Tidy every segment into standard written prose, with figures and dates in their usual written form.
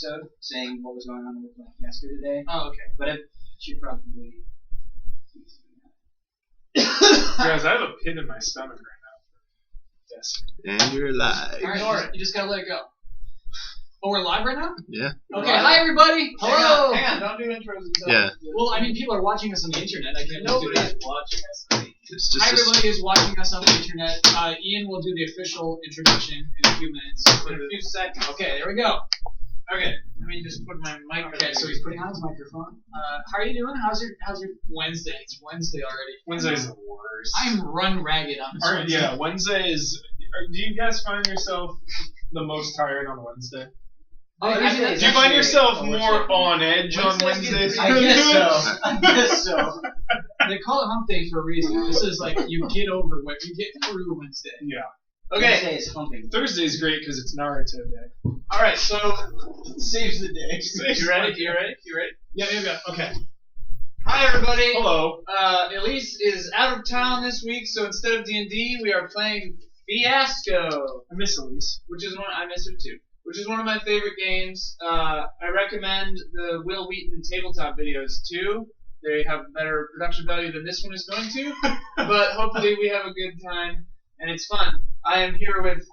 episode saying what was going on with my Fiasco today. Oh, okay. But it should probably. Guys, I have a pin in my stomach right now. Yes. And you're live. Ignore it. You just gotta let it go. Oh, we're live right now? Yeah. Okay, hi everybody! Hello! Hang on, don't do intros until... Yeah. Well, I mean, people are watching us on the internet. I can't Nobody do that. is watching us. It's just Hi everybody is watching us on the internet. Ian will do the official introduction in a few minutes. In a few seconds. Okay, there we go. Okay, let me just put my mic. Okay, so he's putting on his microphone. How are you doing? How's your Wednesday? It's Wednesday already. Wednesday's the worst. I'm run ragged on this Wednesday. Yeah, Wednesday is... Do you guys find yourself the most tired on Wednesday? Oh, I is think it? Do you find yourself Oh, more on edge on Wednesdays Wednesdays? I guess so. I guess so. They call it hump day for a reason. This is like you get over what you get through Wednesday. Yeah. Okay. Okay. Wednesday is humping. Thursday's great because it's Naruto Day. Alright, so saves the day. You ready? You ready? Yeah. Okay. Hi everybody. Hello. Elise is out of town this week, so instead of D&D, we are playing Fiasco. I miss Elise. Which is I miss her too. Which is one of my favorite games. I recommend the Will Wheaton tabletop videos too. They have better production value than this one is going to, but hopefully we have a good time and it's fun. I am here with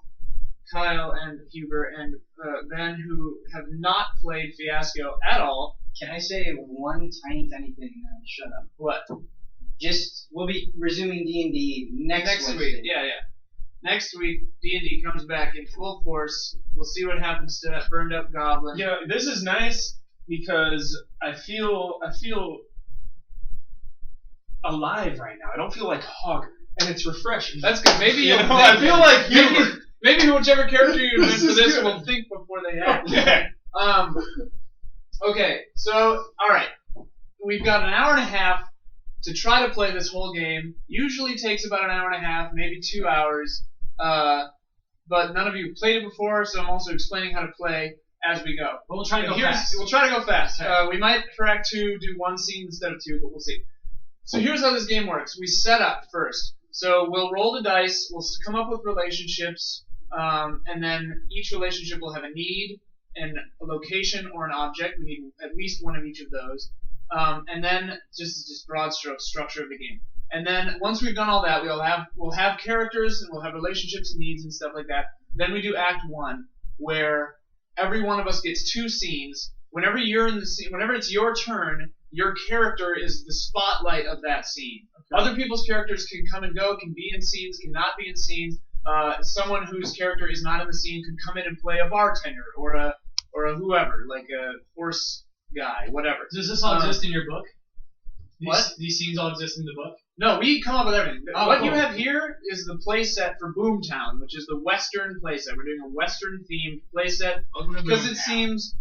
Kyle and Huber and Ben, who have not played Fiasco at all. Can I say one tiny thing now? Shut up. What? Just we'll be resuming D&D next week. Yeah. Next week, D&D comes back in full force. We'll see what happens to that burned up goblin. Yeah, this is nice because I feel alive right now. I don't feel like Hogger, and it's refreshing. That's good. Maybe you you'll know, I feel like maybe whichever character you win This for is this good. will think before they act. Okay. Okay, so alright. We've got an hour and a half to try to play this whole game. Usually takes about an hour and a half, maybe 2 hours. But none of you played it before, so I'm also explaining how to play as we go. But we'll try to go fast. We'll try to go fast. Okay. We might, for Act 2, do one scene instead of two, but we'll see. So here's how this game works. We set up first. So we'll roll the dice, we'll come up with relationships, and then each relationship will have a need, and a location, or an object. We need at least one of each of those. And then just broad strokes, structure of the game. And then once we've done all that, we'll have characters and we'll have relationships and needs and stuff like that. Then we do Act 1, where every one of us gets 2 scenes. Whenever you're in the scene, whenever it's your turn, your character is the spotlight of that scene. Okay. Other people's characters can come and go, can be in scenes, can not be in scenes. Someone whose character is not in the scene could come in and play a bartender or a whoever, like a horse guy, whatever. Does this all exist in your book? What? These scenes all exist in the book? No, we come up with everything. Oh, what cool. you have here is the playset for Boomtown, which is the Western playset. We're doing a Western-themed playset because it seems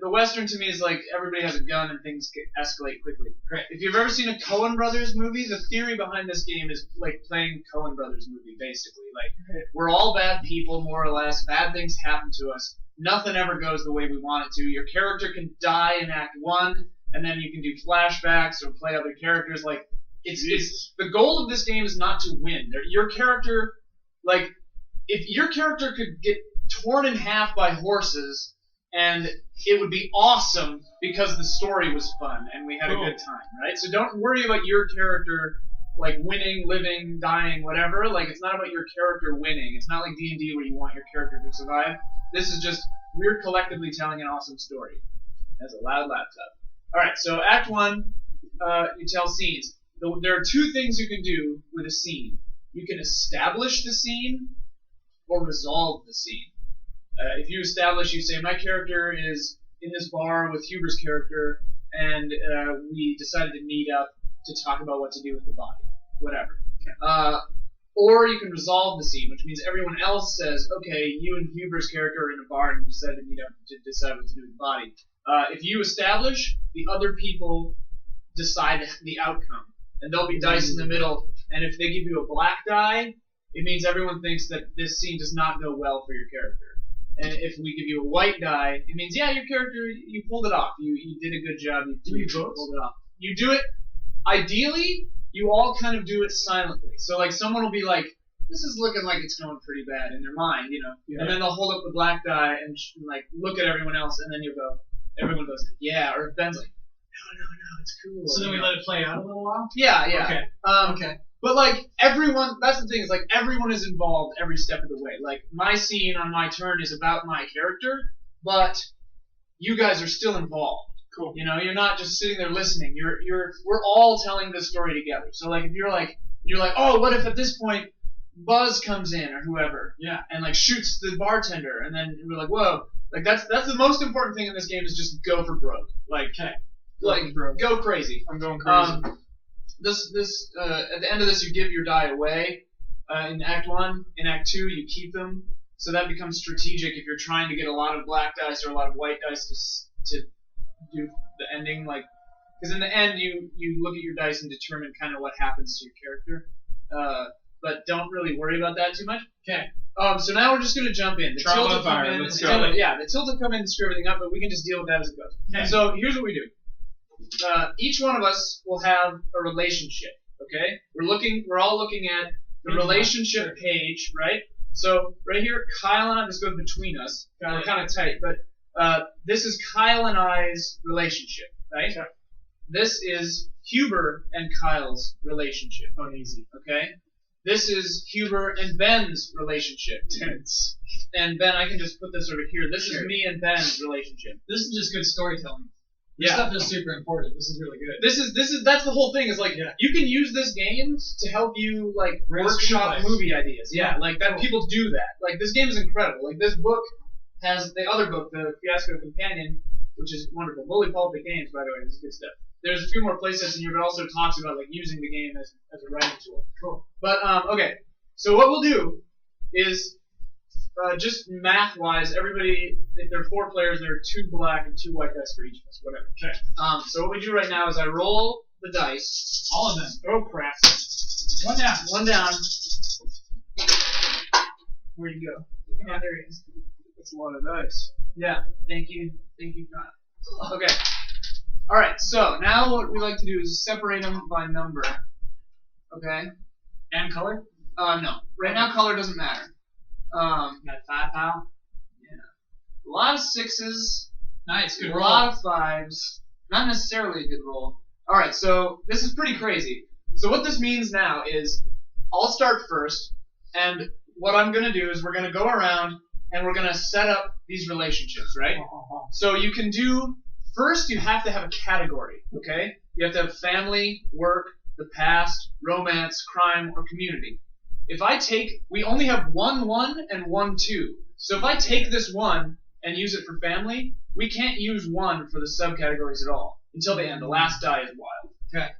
the Western to me is like everybody has a gun and things escalate quickly. Great. If you've ever seen a Coen Brothers movie, the theory behind this game is like playing Coen Brothers movie, basically. Like we're all bad people, more or less. Bad things happen to us. Nothing ever goes the way we want it to. Your character can die in Act 1. And then you can do flashbacks or play other characters. Like it's the goal of this game is not to win. Your character, like if your character could get torn in half by horses, and it would be awesome because the story was fun and we had a good time, right? So don't worry about your character like winning, living, dying, whatever. Like it's not about your character winning. It's not like D&D where you want your character to survive. This is just we're collectively telling an awesome story. That's a loud laptop. Alright, so Act 1, you tell scenes. There are 2 things you can do with a scene. You can establish the scene or resolve the scene. If you establish, you say, my character is in this bar with Huber's character, and we decided to meet up to talk about what to do with the body. Whatever. Or you can resolve the scene, which means everyone else says, okay, you and Huber's character are in a bar and you decided to meet up to decide what to do with the body. If you establish, the other people decide the outcome. And there'll be dice in the middle, and if they give you a black die, it means everyone thinks that this scene does not go well for your character. And if we give you a white die, it means, yeah, your character, you pulled it off. You did a good job. You pulled it off. You do it, ideally, you all kind of do it silently. So, like, someone will be like, this is looking like it's going pretty bad in their mind, Yeah. And then they'll hold up the black die and like look at everyone else, and then you'll go, everyone goes, yeah, or Ben's like, no, it's cool. So then we let it play out a little while? Yeah. Okay. Okay. But like everyone, that's the thing is like everyone is involved every step of the way. Like my scene on my turn is about my character, but you guys are still involved. Cool. You're not just sitting there listening. We're all telling this story together. So like if you're like, oh, what if at this point Buzz comes in or whoever, Yeah. and like shoots the bartender, and then we're like, whoa, like that's the most important thing in this game is just go for broke. Like, go crazy. I'm going crazy. This at the end of this, you give your die away. In Act 1, in Act 2, you keep them. So that becomes strategic if you're trying to get a lot of black dice or a lot of white dice to do the ending. Like, because in the end, you look at your dice and determine kind of what happens to your character. But don't really worry about that too much. Okay. So now we're just gonna jump in. The Trial tilt by will come fire, in. let's the go. tilt- Yeah, the tilt will come in and screw everything up, but we can just deal with that as it goes. Okay. So here's what we do. Each one of us will have a relationship. Okay, we're all looking at the relationship page, right? So right here, Kyle and I, this goes between us. We're kind of tight, but this is Kyle and I's relationship, right? Okay. This is Huber and Kyle's relationship. Uneasy. Okay. This is Huber and Ben's relationship. Tense. And Ben, I can just put this over here. This Sure. is me and Ben's relationship. This is just good storytelling. This Yeah. stuff is super important. This is really good. That's the whole thing. Is like Yeah. you can use this game to help you like Raise workshop screenplays. movie ideas. Yeah, like that. Cool. People do that. Like this game is incredible. Like this book has the other book, the Fiasco Companion, which is wonderful. Bully Pulpit Games, by the way, this is good stuff. There's a few more playsets in here, but also talks about like using the game as a writing tool. Cool. But okay, so what we'll do is just math-wise, everybody, if there are 4 players, there are 2 black and 2 white dice for each of us, whatever. Okay. So what we do right now is I roll the dice. All of them. Oh crap! One down. One down. Where'd you go? Yeah, there he is. That's a lot of dice. Yeah. Thank you, Kyle. Okay. All right. So now what we like to do is separate them by number. Okay. And color? No. Right now, color doesn't matter. Got 5 pal. A lot of 6s. Nice. Good A roll. lot of 5s. Not necessarily a good roll. All right. So this is pretty crazy. So what this means now is I'll start first, and what I'm gonna do is we're gonna go around and we're gonna set up these relationships, right? So you can do first. You have to have a category, okay? You have to have family, work, the past, romance, crime, or community. If I take, we only have 1 1 and 1 2. So if I take this 1 and use it for family, we can't use 1 for the subcategories at all until the end. The last die is wild. Okay.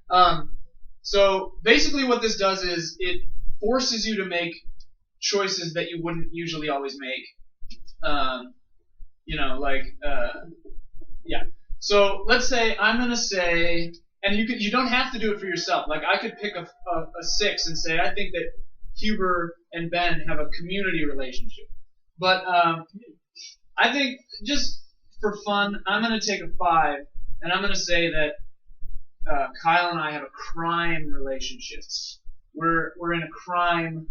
So basically, what this does is it forces you to make choices that you wouldn't usually always make. Yeah. So let's say I'm gonna say, and you don't have to do it for yourself. Like I could pick a 6 and say I think that Huber and Ben have a community relationship. But I think just for fun, I'm gonna take a 5, and I'm gonna say that Kyle and I have a crime relationship. We're in a crime.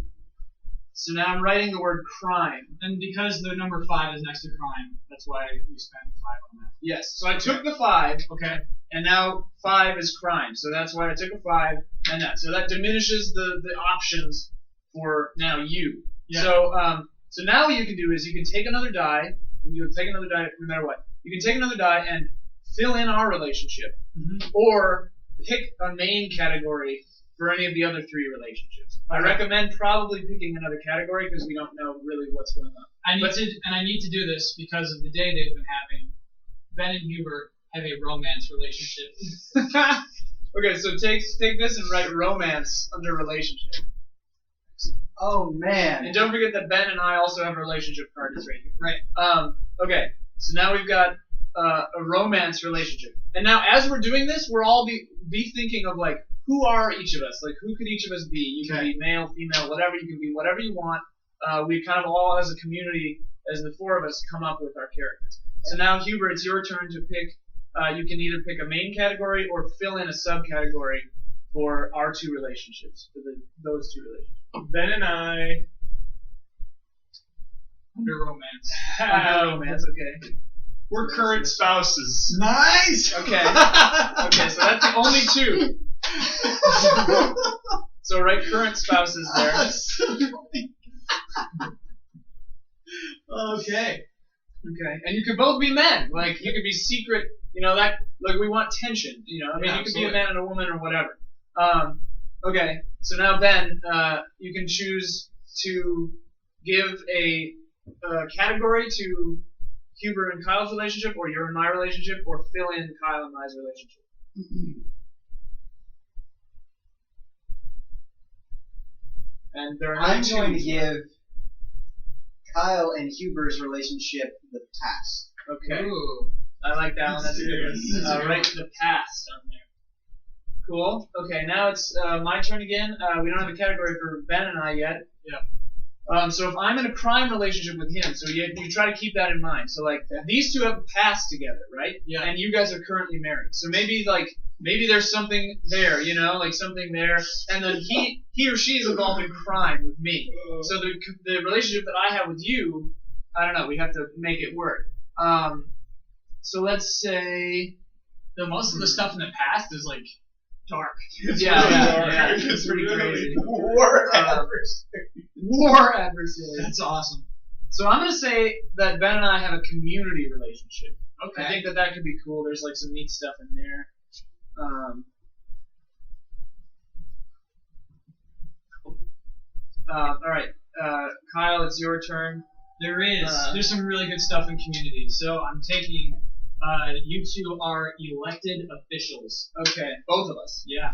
So now I'm writing the word crime. And because the number 5 is next to crime, that's why you spend 5 on that. Yes. So I took the 5, Okay. and now 5 is crime. So that's why I took a 5 and that. So that diminishes the options for now you. Yeah. So now what you can do is you can take another die. You can take another die no matter what. You can take another die and fill in our relationship, or pick a main category for any of the other 3 relationships. I recommend probably picking another category because we don't know really what's going on. I need to do this because of the day they've been having. Ben and Huber have a romance relationship. Okay, so take this and write romance under relationship. Oh man. And don't forget that Ben and I also have a relationship card that's right here. Right. Okay, so now we've got a romance relationship. And now as we're doing this, we're all be thinking of like, who are each of us? Like, who could each of us be? You can be male, female, whatever. You can be whatever you want. We kind of all, as a community, as the 4 of us, come up with our characters. So now, Huber, it's your turn to pick. You can either pick a main category or fill in a subcategory for our two relationships, for those two relationships. Ben and I Under romance. Romance, okay. we're current spouses. Nice. Okay. Okay, so that's the only two. So right, current spouses there. Okay. Okay, and you could both be men. Like you could be secret. You know that. Like we want tension. You know, I mean, Yeah, you could be a absolutely. man and a woman or whatever. Okay, so now Ben, you can choose to give a category to Huber and Kyle's relationship, or your and my relationship, or fill in Kyle and my relationship. And there are I'm only going to two. give Kyle and Huber's relationship the pass. Okay. Ooh. I like that one. That's a good Yes. one. Right to the past on there. Cool. Okay, now it's my turn again. We don't have a category for Ben and I yet. Yeah. So if I'm in a crime relationship with him, so you try to keep that in mind. So like these two have passed together, right? Yeah. And you guys are currently married. So maybe there's something there, you know, like something there. And then he or she is involved in crime with me. So the relationship that I have with you, I don't know. We have to make it work. So let's say, Though most of the stuff in the past is like dark. yeah, It's it's pretty really crazy. War War adversary. That's awesome. So I'm gonna say that Ben and I have a community relationship. Okay. I think that could be cool. There's like some neat stuff in there. All right, Kyle, it's your turn. There's some really good stuff in community. So I'm taking. You two are elected officials. Okay, both of us. Yeah.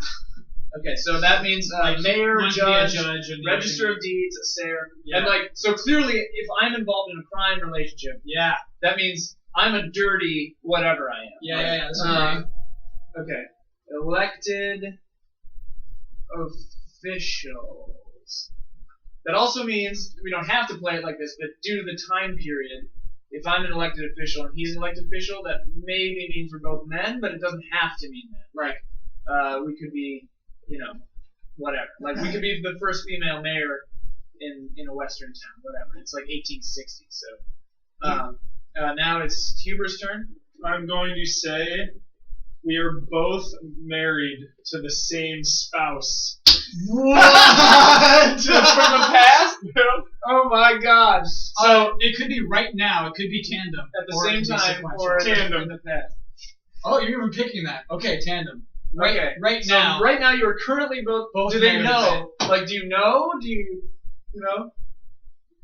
Okay, so that means mayor, one to be a judge, and the register other- of deeds, a sayer, Yeah. and like so clearly, if I'm involved in a crime relationship, Yeah. that means I'm a dirty whatever I am. Yeah. That's Uh, okay. Okay. Elected officials. That also means we don't have to play it like this, but due to the time period, if I'm an elected official and he's an elected official, that maybe means we're both men, but it doesn't have to mean that. Like, we could be, you know, whatever. Like, we could be the first female mayor in a western town, whatever. It's like 1860, so. Now it's Huber's turn. I'm going to say we are both married to the same spouse. What? That's from the past? Oh my gosh. So it could be right now. It could be tandem At the or it same could be time, sequential. or Tandem. in the past. Oh, you're even picking that. Okay, tandem. Right. Okay. Right So now. right now you are currently both. Both Do they married. know? Like, do you know? Do you know?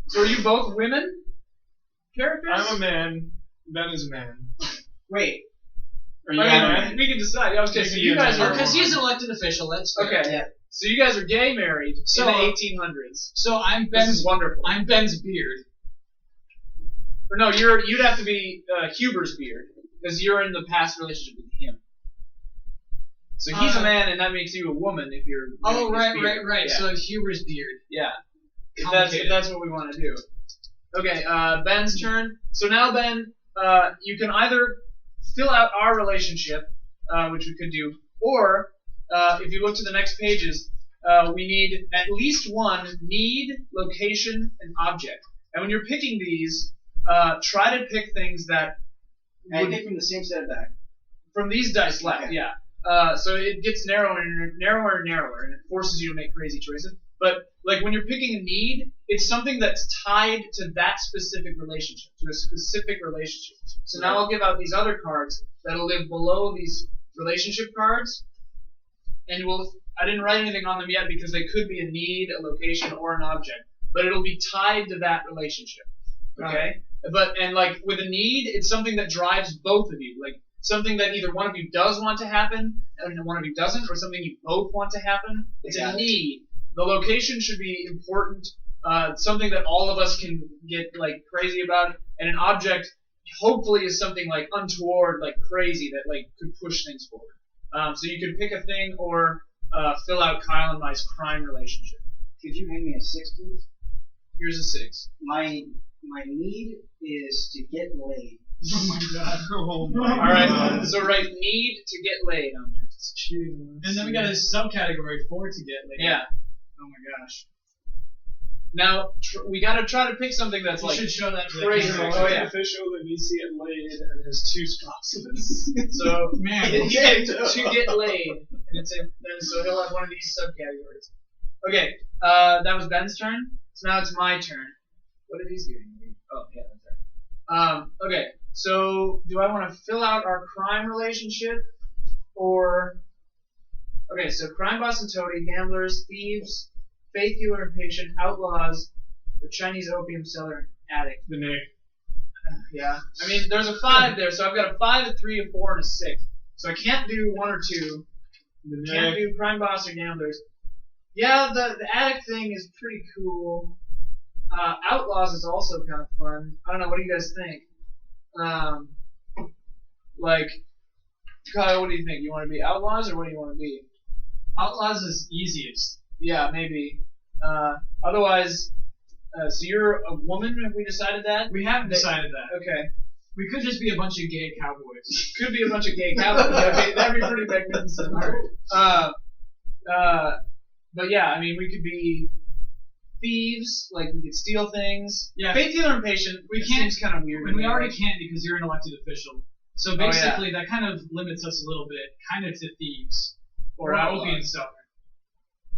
So are you both women characters? I'm a man. Ben is a man. Wait. Are you I a mean, man? we can decide. Okay, so you Yeah, guys are. Because he's an elected official. That's fair. Okay. Yeah. So you guys are gay married So- in the 1800s. So I'm This Ben's. is wonderful. I'm Ben's beard. Or no, you'd have to be Huber's beard because you're in the past relationship with him. So he's a man, and that makes you a woman if you're. Oh, doing his right. beard. Yeah. So Huber's beard. Yeah. If Complicated. that's what we want to do. Okay, Ben's turn. So now, Ben, you can either fill out our relationship, which we could do, or if you look to the next pages, we need at least one need, location, and object. And when you're picking these, try to pick things that And I would, pick from the same set of die. from these dice left, Okay. yeah. So it gets narrower and narrower and narrower, and it forces you to make crazy choices. But like when you're picking a need, it's something that's tied to that specific relationship, to a specific relationship. So now I'll give out these other cards that'll live below these relationship cards, and I didn't write anything on them yet because they could be a need, a location, or an object, but it'll be tied to that relationship. Okay? And like with a need, it's something that drives both of you, like something that either one of you does want to happen and one of you doesn't, or something you both want to happen. It's a need. The location should be important, something that all of us can get like crazy about, and an object hopefully is something like untoward, like crazy, that like could push things forward. So you could pick a thing or fill out Kyle and my's crime relationship. Could you hand me a 6, please? Here's a 6. My need is to get laid. Oh my god. Oh my All right. God. So write need to get laid on there. It's cheating. And then we got a subcategory 4 to get later. Yeah. Oh my gosh. Now we gotta try to pick something that's You like should show that to the crazy. camera. Oh, yeah. Official that needs to get laid and has 2 spouses. so. Man, He gets to get laid, and it's in. And so he'll have one of these subcategories. Okay. That was Ben's turn. So now it's my turn. What are these doing? Oh yeah, that's right. Okay. So do I want to fill out our crime relationship, or? Okay. So crime boss and toady, gamblers, thieves, faith healer and patient, outlaws, the Chinese opium seller, and addict. The Nick. Yeah. I mean, there's a 5 there, so I've got a 5, a 3, a 4, and a 6. So I can't do 1 or 2. The Can't Nick. do crime boss or gamblers. Yeah, the addict thing is pretty cool. Outlaws is also kind of fun. I don't know. What do you guys think? Like, Kyle, what do you think? You want to be outlaws or what do you want to be? Outlaws is easiest. Yeah, maybe. Otherwise, so you're a woman. Have we decided that? We haven't decided that. Okay. We could just be a bunch of gay cowboys. Could be a bunch of gay cowboys. That'd be pretty magnificent. But yeah, I mean, we could be thieves. Like we could steal things. Yeah. Faith healer and patient. We it can't- Seems kind of weird. And we already can't because you're an elected official. So yeah. basically, that kind of limits us a little bit, kind of to thieves. Or opium outlaws. seller.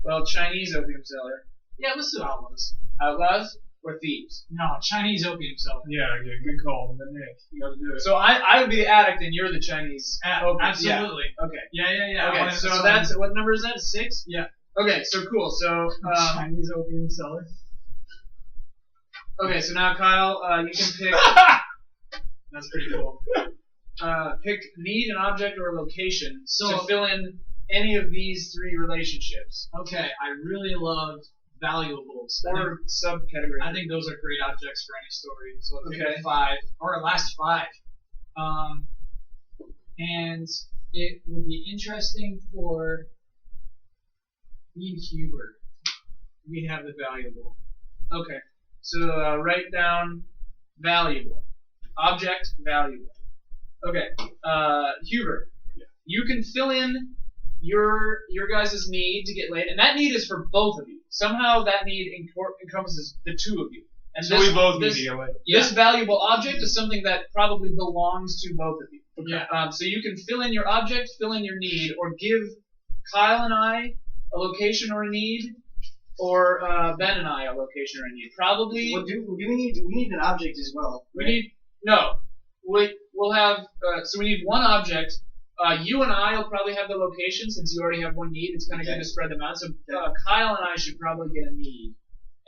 Well, Chinese opium seller. Yeah, let's do outlaws. Outlaws or thieves. No, Chinese opium seller. Yeah, good call. The Nick. You gotta do it. So I would be the addict and you're the Chinese. opium. Absolutely. Yeah. Okay. Yeah. I Okay. wanted So to- that's what number is that? A 6? Yeah. Okay. So cool. So Chinese opium seller. okay. So now Kyle, you can pick. That's pretty cool. Pick need, an object, or a location So- to fill in any of these 3 relationships Okay, I really love valuables. or subcategories. I think those are great objects for any story. So let's pick Okay. a 5 or a last 5. And it would be interesting for me and Huber. We have the valuable. Okay. So write down valuable. Object valuable. Okay. Huber. Yeah. You can fill in your guys' need to get laid, and that need is for both of you. Somehow that need encompasses the 2 of you. And So we both need to get laid. This valuable object is something that probably belongs to both of you. Yeah. So you can fill in your object, fill in your need, or give Kyle and I a location or a need, or Ben and I a location or a need. Probably Well, we need an object as well. we'll have so we need one object. You and I will probably have the location since you already have one need. It's kind of good to spread them out. So Kyle and I should probably get a need,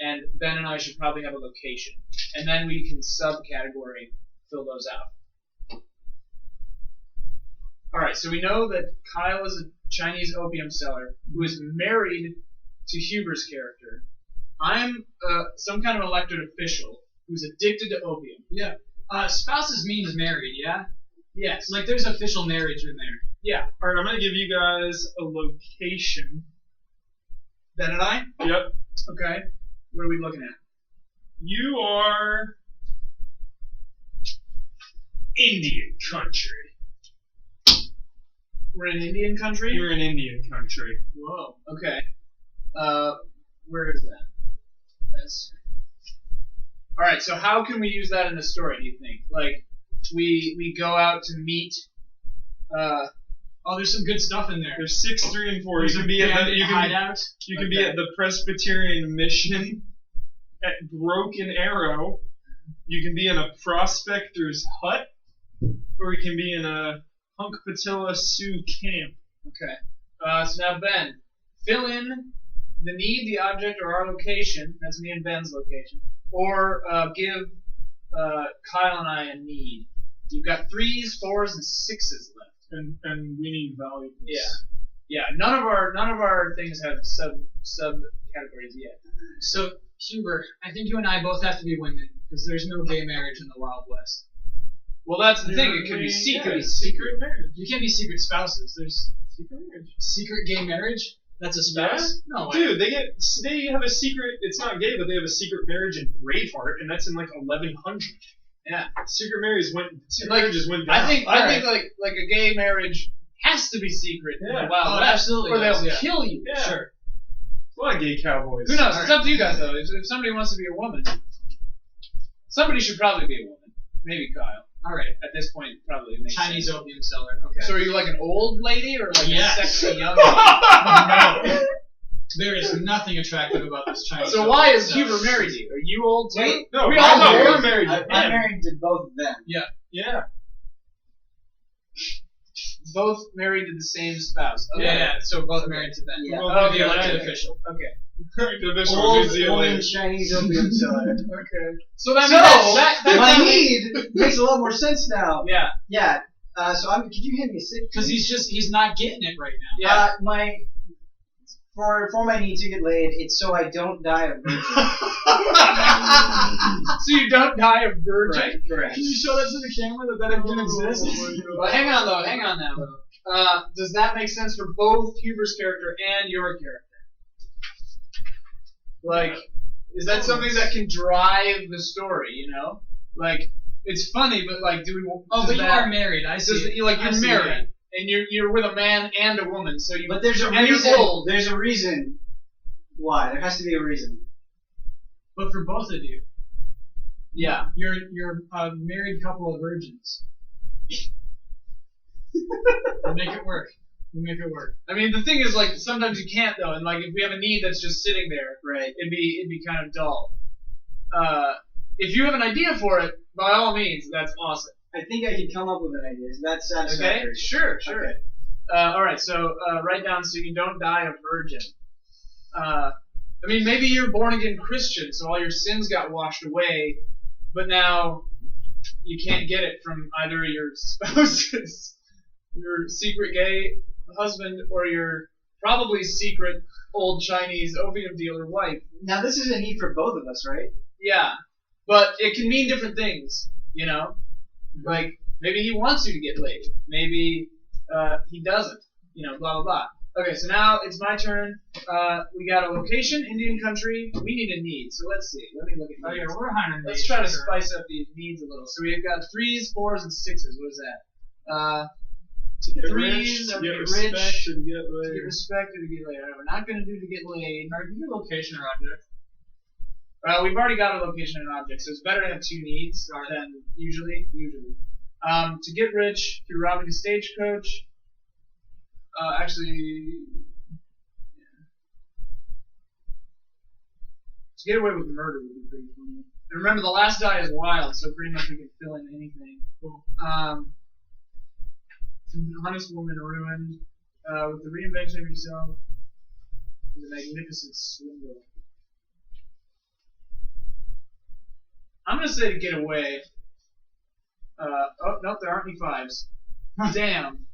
and Ben and I should probably have a location, and then we can subcategory fill those out. All right. So we know that Kyle is a Chinese opium seller who is married to Huber's character. I'm some kind of elected official who's addicted to opium. Yeah. Spouses means married, yeah? Yes. Like there's official marriage in there. Yeah. Alright, I'm gonna give you guys a location. Ben and I? Yep. Okay. What are we looking at? You are Indian country. We're in Indian country? You're in Indian country. Whoa. Okay. Where is that? That's... Alright, so how can we use that in the story, do you think? Like, we go out to meet, Oh, there's some good stuff in there. There's 6, 3, and 4. There's You a can be at band the, you can hideout. you can be at the Presbyterian Mission at Broken Arrow. You can be in a prospector's hut, or you can be in a Hunk Patilla Sioux camp. Okay. So now Ben, fill in the need, the object, or our location. That's me and Ben's location. Or give Kyle and I a need. You've got 3s, 4s, and 6s left. And we need valuables. Yeah. None of our things have sub categories yet. So, Huber, I think you and I both have to be women, because there's no gay marriage in the Wild West. Well, that's the thing. It could be secret. Yeah, secret marriage. You can't be secret spouses. There's Secret marriage. secret gay marriage? That's a spouse? No way. Dude, they have a secret. It's not gay, but they have a secret marriage in Braveheart, and that's in like 1100. Yeah. Secret marriages went. Like, Marriages went down. I think like a gay marriage has to be secret in Yeah. the Wild Oh, West, absolutely or they'll does, yeah. kill you. Yeah. Sure. A lot of gay cowboys. Who knows? All It's right. up to you guys, though. If somebody wants to be a woman, somebody should probably be a woman. Maybe Kyle. All right. At this point, probably makes Chinese sense. opium seller. Okay. So are you like an old lady or like Yes. a sexy young lady? No. There is nothing attractive about this Chinese. So opium why is seller. Huber married to you? Are you old too? Wait, No, we no, all no, married. we're married to I'm him. married to both of them. Yeah. Both married to the same spouse. Okay. Yeah. So both married to that. Yeah. Well, Oh, The yeah, elected that- official. Okay. Division of Old New Zealand. woman Chinese opium seller. Okay. So that So, means that my sounds- need makes a lot more sense now. Yeah. Yeah. So could you hand me a sip? Because he's not getting it right now. Yeah. For my need to get laid, it's so I don't die of virgin. So you don't die of virgin. Right, correct. Can you show that to the camera that even exists? Well, hang on now. Does that make sense for both Huber's character and your character? Like, is that something that can drive the story? You know, like it's funny, but like, do we? Oh, but you are married. I see. it. Like I you're see married, it. and you're with a man and a woman, so you. But there's a and reason. you're old. There's a reason why. There has to be a reason. But for both of you, Yeah. you're a married couple of virgins. We'll make it work. We'll make it work. I mean, the thing is, like, sometimes you can't though, and like, if we have a need that's just sitting there, Right. it'd be kind of dull. If you have an idea for it, by all means, that's awesome. I think I could come up with an idea. So that's Okay? satisfactory. Sure. Okay. All right. So write down so you don't die a virgin. I mean, maybe you're born again Christian, so all your sins got washed away, but now you can't get it from either your spouses, your secret gay husband, or your probably secret old Chinese opium dealer wife. Now this is a need for both of us, right? Yeah, but it can mean different things, you know? Like, maybe he wants you to get laid. Maybe he doesn't. You know, blah, blah, blah. Okay, so now it's my turn. We got a location, Indian country. We need a need, so let's see. Let me look at Oh yeah, needs. we're hiring. Let's try to spice up these needs a little. So we've got 3s, 4s, and 6s. What is that? To get Threes, rich, to to get get respect, rich, to get To laid. get respect or to get laid. We're not going to do to get laid. Alright, give me a location or object. We've already got a location and object, so it's better to have 2 needs than usually. To get rich through robbing a stagecoach. To get away with murder would be pretty funny. And remember, the last die is wild, so pretty much we can fill in anything. Cool. Honest woman ruined. With the reinvention of yourself. The magnificent swindle. I'm gonna say to get away. Oh, nope, there aren't any 5s. Damn.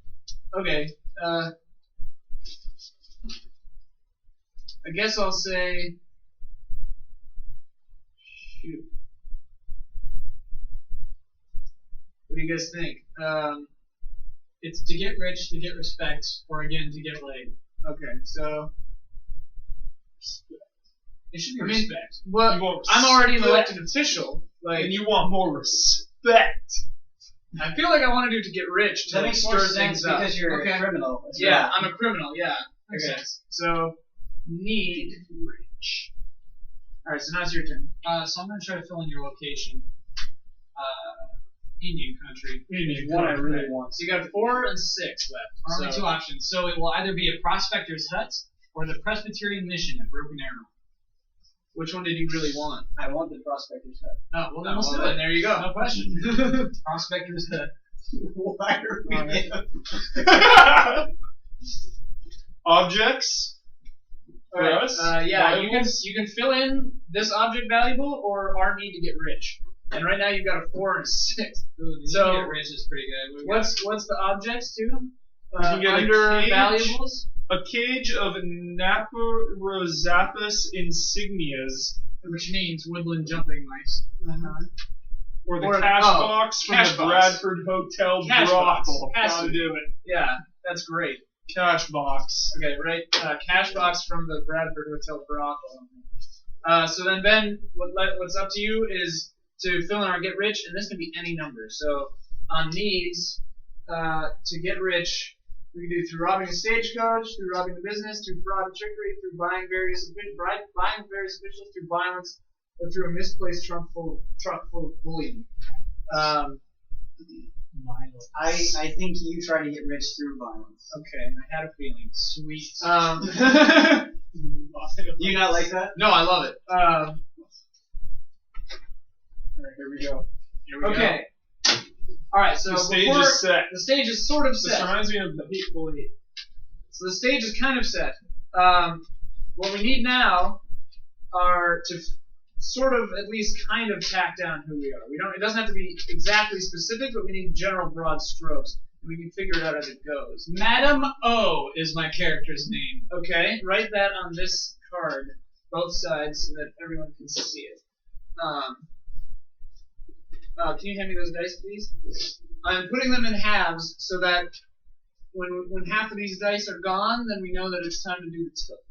Okay. I guess I'll say. Shoot. What do you guys think? It's to get rich, to get respect, or again to get laid. Okay, so. It should be I mean, respect. Well, You want I'm already an respect. elected official. Like, And you want more respect. I feel like I want to do to get rich to That like, makes more stir sense things up. because you're Okay. a criminal. as Yeah, well. I'm a criminal. Yeah. Makes Okay. sense. So need rich. All right. So now it's your turn. So I'm gonna try to fill in your location. Indian country. One I really want. So you got 4 and 6 left. Only So- 2 options. So it will either be a prospector's hut or the Presbyterian mission at Broken Arrow. Which one did you really want? I want the prospector's hut. Oh, well then Oh, let's well, do then it. there you go. No question. Prospector's hut. Why are we Objects. All right. us? Yeah, you can Valuables? fill in this object valuable or our need to get rich. And right now you've got a 4 and a 6. Ooh, the So, get rich is pretty good. We've What's the objects too? You can get a Under cage. valuables. A cage of Naparosaphus insignias, Which means woodland jumping mice. or the Or- cash oh, box from cash the box. Bradford Hotel Cash box. brothel. Has Gotta to. do it. Yeah, that's great. Cash box. Okay, right. Cash box from the Bradford Hotel brothel. So then, Ben, what's up to you is to fill in our get rich, and this can be any number. So on needs, to get rich, We can do through robbing a stagecoach, through robbing the business, through fraud and trickery, through buying various officials, through violence, or through a misplaced trunk full of bullion. I think you try to get rich through violence. Okay, I had a feeling. Sweet. Do you not like that? No, I love it. Alright, here we go. Okay. All right. So The stage before, is set. The stage is sort of This set. reminds me of the Hateful Eight. So the stage is kind of set. What we need now are to sort of at least kind of tack down who we are. We don't. It doesn't have to be exactly specific, but we need general broad strokes. And we can figure it out as it goes. Madam O is my character's name. Okay. Write that on this card, both sides, so that everyone can see it. Can you hand me those dice, please? I'm putting them in halves so that when half of these dice are gone, then we know that it's time to do the tip.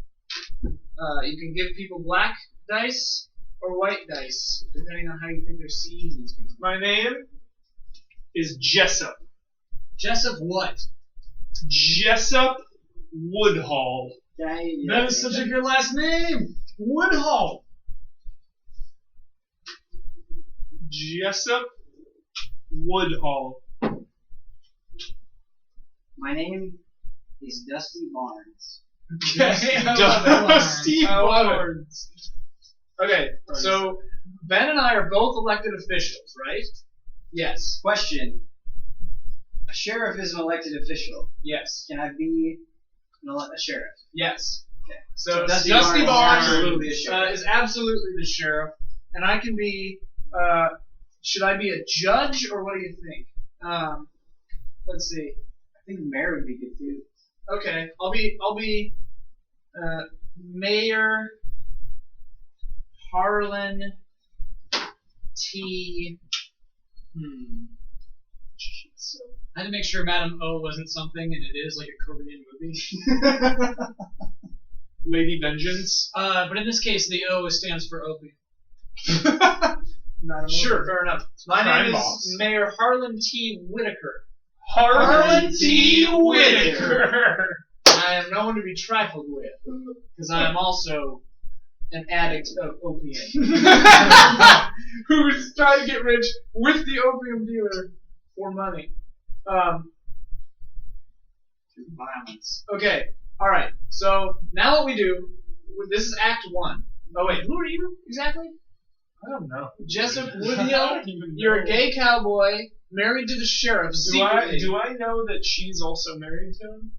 You can give people black dice or white dice, depending on how you think their scene is going. My name is Jessup. Jessup what? Jessup Woodhall. That is such a good last name. Woodhall. Jessup Woodhall. My name is Dusty Barnes. Okay, I love it. Dusty I love it. Barnes. Okay, so Ben and I are both elected officials, right? Yes. Question. A sheriff is an elected official. Yes. Can I be a sheriff? Yes. Okay. So Dusty Dusty Barnes Barnes is absolutely a sheriff. is absolutely the sheriff, and I can be. Should I be a judge, or what do you think? Let's see. I think mayor would be good too. Okay, I'll be Mayor Harlan T. So, I had to make sure Madam O wasn't something, and it is like a Korean movie. Lady Vengeance. But in this case, the O stands for opium. Sure, fair enough. My Crime name boss. is Mayor Harlan T. Whitaker. Harlan T. Whitaker. I am no one to be trifled with, because I am also an addict of opium. Who's trying to get rich with the opium dealer for money. Through violence. Okay, alright. So, now what we do, this is Act 1. Oh wait, who are you exactly? I don't know. Jessup I Woodhill? don't even You're a know. gay cowboy, married to the sheriff secretly. Do I know that she's also married to him?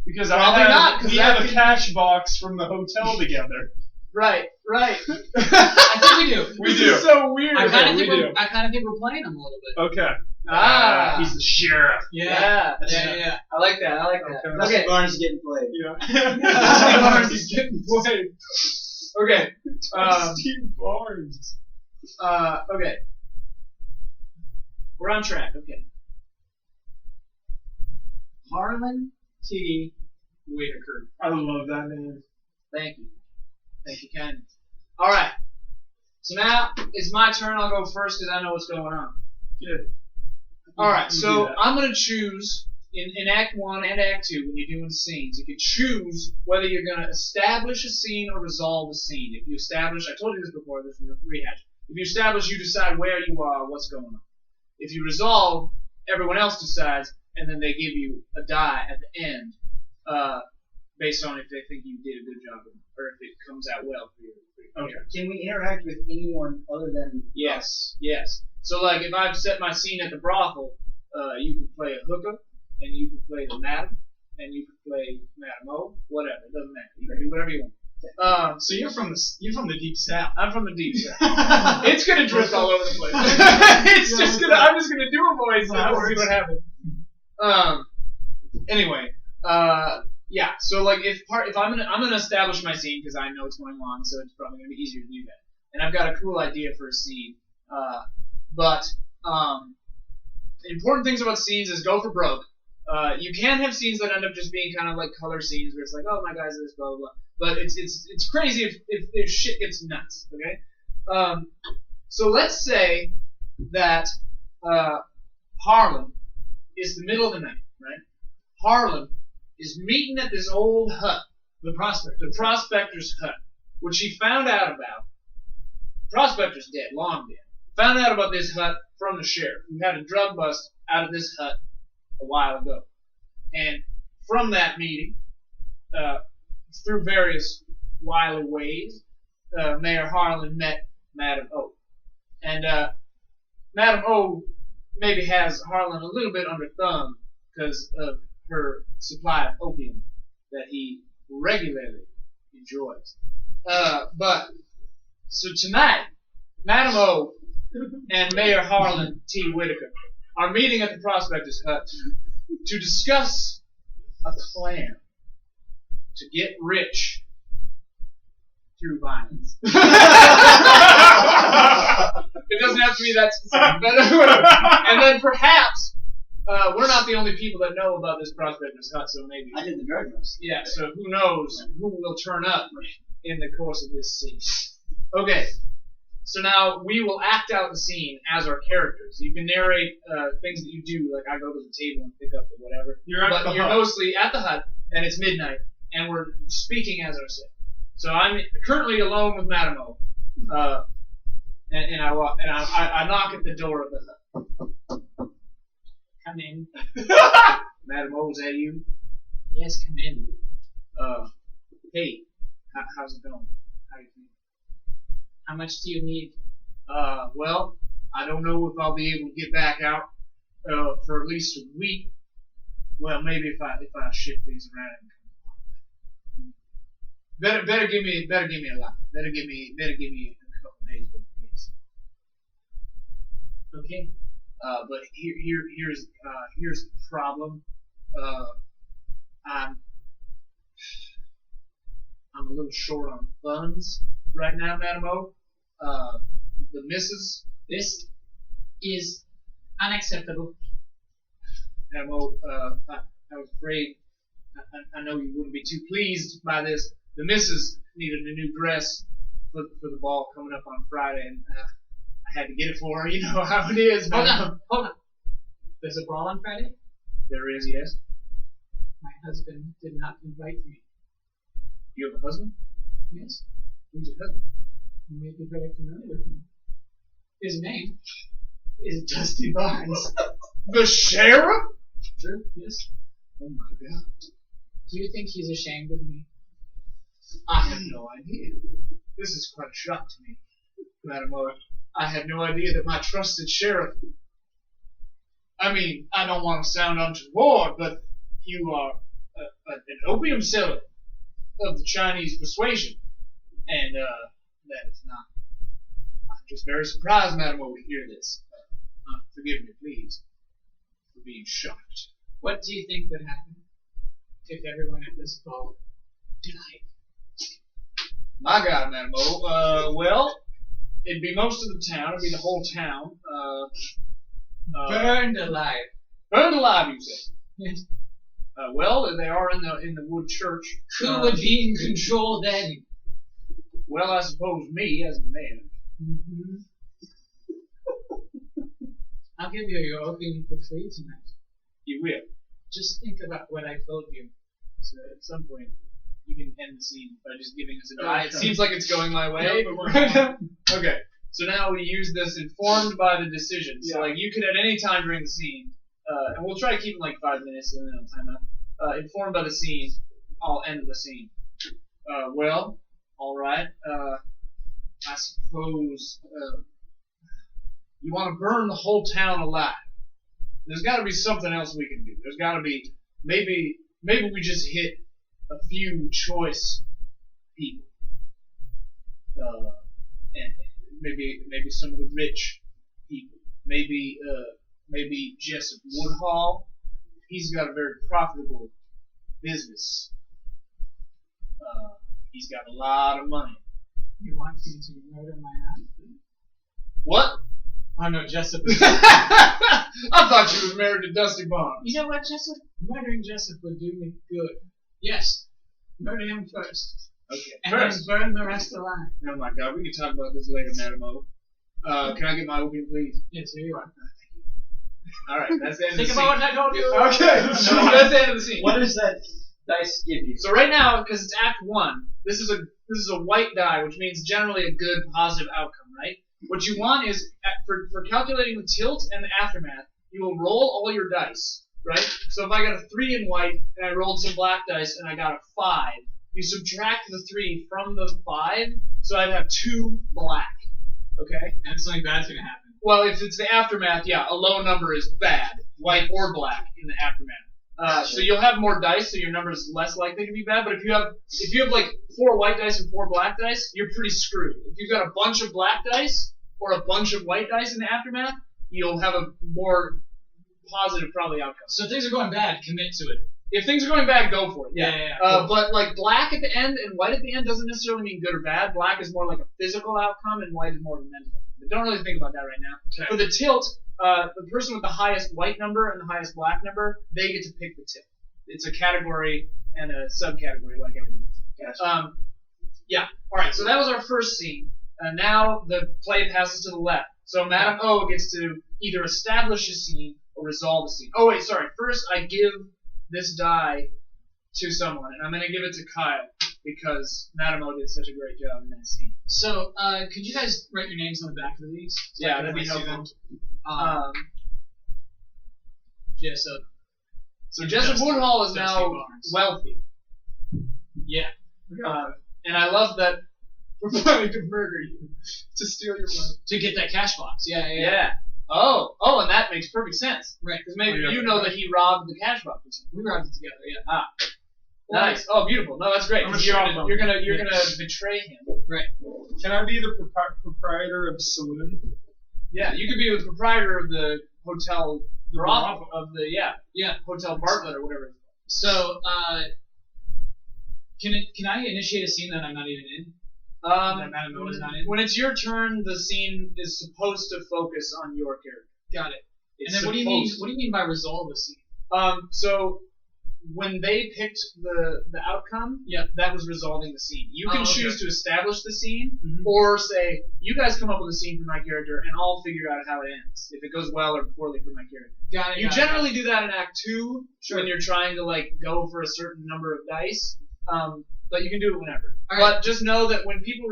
Because Probably not, 'cause we that have a could- cash box from the hotel together. Right. I think we do. We This do. is so weird. I kind we of do. think we're playing him a little bit. Okay. Ah. He's the sheriff. Yeah. Yeah. I like that. Okay. Dusty Barnes is getting played. Yeah. Dusty Barnes is getting played. Okay. Steve Barnes. Okay. We're on track. Okay. Harlan T. Whitaker. I love that name. Thank you. Thank you, Ken. All right. So now it's my turn. I'll go first because I know what's going on. Good. All right. You do So that. I'm going to choose in Act 1 and Act 2 when you're doing scenes. You can choose whether you're going to establish a scene or resolve a scene. If you establish, I told you this before. This is a rehash. If you establish, you decide where you are, what's going on. If you resolve, everyone else decides, and then they give you a die at the end, based on if they think you did a good job or if it comes out well for you. Okay. Can we interact with anyone other than Yes, yes. So, like, if I've set my scene at the brothel, you could play a hooker, and you could play the madam, and you could play Madam O, whatever. It doesn't matter. You can do whatever you want. So you're from the deep south. I'm from the deep south. It's gonna drift all over the place. I'm just gonna do a voice and we'll see what happens. Anyway, yeah. So like if I'm gonna establish my scene because I know what's going on, so it's probably gonna be easier to do that. And I've got a cool idea for a scene. But important things about scenes is go for broke. You can have scenes that end up just being kind of like color scenes where it's like, oh my guy's this, blah blah blah. But it's crazy if shit gets nuts. Okay. So let's say that Harlem is the middle of the night, right? Harlan is meeting at this old hut, The prospect. the prospector's hut, which he found out about. Prospector's dead, long dead. Found out about this hut from the sheriff, who had a drug bust out of this hut a while ago. And from that meeting, through various wily ways, Mayor Harlan met Madam O. And Madam O maybe has Harlan a little bit under thumb because of her supply of opium that he regularly enjoys. So tonight, Madam O and Mayor Harlan T. Whitaker are meeting at the prospector's hut to discuss a plan to get rich through violence. It doesn't have to be that specific, but and then perhaps we're not the only people that know about this prospector's hut, so maybe I did the drug bust. yeah. So who knows who will turn up in the course of this scene? Okay, so now we will act out the scene as our characters. You can narrate things that you do, like I go to the table and pick up or whatever. You're Mostly at the hut, and it's midnight, and we're speaking as ourselves. So I'm currently alone with Madam O, and I walk and I knock at the door of the hut. Come in. Madam O, is that you? Yes, come in. Hey, how's it going? How you feeling? How much do you need? Well, I don't know if I'll be able to get back out for at least a week. Well, maybe if I shift things around. Better give me a lot. Better give me a couple days worth of gigs. Okay. But here's the problem. I'm a little short on funds right now, Madam O. The missus. This is unacceptable. Madam O, I was afraid. I know you wouldn't be too pleased by this. The missus needed a new dress for the ball coming up on Friday, and I had to get it for her. You know how it is. Hold on. There's a ball on Friday? There is, yes. My husband did not invite me. You have a husband? Yes. Who's your husband? You may be very familiar with him. His name is Dusty Barnes. The sheriff? Sure, yes. Oh my God. Do you think he's ashamed of me? I have no idea. This is quite a shock to me, Madam O. I had no idea that my trusted sheriff. I mean, I don't want to sound untoward, but you are an opium seller of the Chinese persuasion, and that is not. I'm just very surprised, Madam O, to hear this. Forgive me, please, for being shocked. What do you think would happen if everyone at this ball died? My God, Madam O. Well, it'd be most of the town. It'd be the whole town. Burned alive. Burned alive, you say? Yes. Well, they are in the wood church. Who would be in control then? Well, I suppose me as a man. Mm-hmm. I'll give you your opium for free tonight. You will. Just think about what I told you. So at some point, you can end the scene by just giving us a die. It Okay. seems like it's going my way. No, but we're Okay. So now we use this informed by the decision. So Yeah. like you could at any time during the scene, and we'll try to keep it like 5 minutes and then on timeout. Informed by the scene, I'll end the scene. Well, all right. I suppose you want to burn the whole town alive. There's got to be something else we can do. There's got to be maybe we just hit a few choice people, and maybe some of the rich people. Maybe Jessup Woodhall. He's got a very profitable business. He's got a lot of money. You want me to murder my husband? What? Oh no, Jessup. I thought you was married to Dusty Barnes. You know what, Jessup? Murdering Jessup would do me good. Yes. Murder him first. Okay. And then burn the rest alive. Oh my God, we can talk about this later, Madam O. Can I get my opium, please? Yes, here you are. All right, that's the end of Think the about scene. what I told you. Okay, so that's the end of the scene. What does that dice give you? So right now, because it's Act 1, this is a white die, which means generally a good, positive outcome, right? What you want is, for calculating the tilt and the aftermath, you will roll all your dice, right? So if I got a 3 in white, and I rolled some black dice, and I got a 5, you subtract the 3 from the 5, so I'd have 2 black, okay? And something bad's gonna happen. Well, if it's the aftermath, yeah, a low number is bad, white or black in the aftermath. So you'll have more dice, so your number is less likely to be bad. But if you have like 4 white dice and 4 black dice, you're pretty screwed. If you've got a bunch of black dice or a bunch of white dice in the aftermath, you'll have a more positive probably outcome. So if things are going bad, commit to it. If things are going bad, go for it. Yeah. Cool. But like black at the end and white at the end doesn't necessarily mean good or bad. Black is more like a physical outcome, and white is more of a mental. But don't really think about that right now. Okay. For the tilt, the person with the highest white number and the highest black number, they get to pick the tilt. It's a category and a subcategory like everything else. Gotcha. Yeah. All right. So that was our first scene. Now the play passes to the left. So Madam O gets to either establish a scene or resolve a scene. Oh wait, sorry. First, I give this die to someone, and I'm going to give it to Kyle because Madam O did such a great job in that scene. So, could you guys write your names on the back of these? So Yeah, I can that'd be see helpful. them? Jessup. So Jessup Dusty- Woodhall is Dusty now Barnes. wealthy, Yeah. and I love that we're planning to murder you to steal your money. To get that cash box. Yeah. Yeah. Oh, and that makes perfect sense. Right. Because maybe Oh, yeah. you know that he robbed the cash box or something. We robbed it together, yeah. Nice. Oh, beautiful. No, that's great. I'm 'cause a You're shop gonna owner. you're gonna betray him. Can I be the proprietor of a saloon? Yeah, you could be the proprietor of the hotel brothel. of the hotel Bartlett or whatever. So, can I initiate a scene that I'm not even in? That Madam O is not in? When it's your turn, the scene is supposed to focus on your character. Got it. It's And then what do you mean? supposed What do you mean by resolve a scene? So when they picked the outcome, that was resolving the scene. You can Oh, okay. choose to establish the scene, Mhm. or say, you guys come up with a scene for my character, and I'll figure out how it ends, if it goes well or poorly for my character. Got it. You generally do that in Act 2 Sure. when you're trying to like go for a certain number of dice, but you can do it whenever. All right. But just know that when people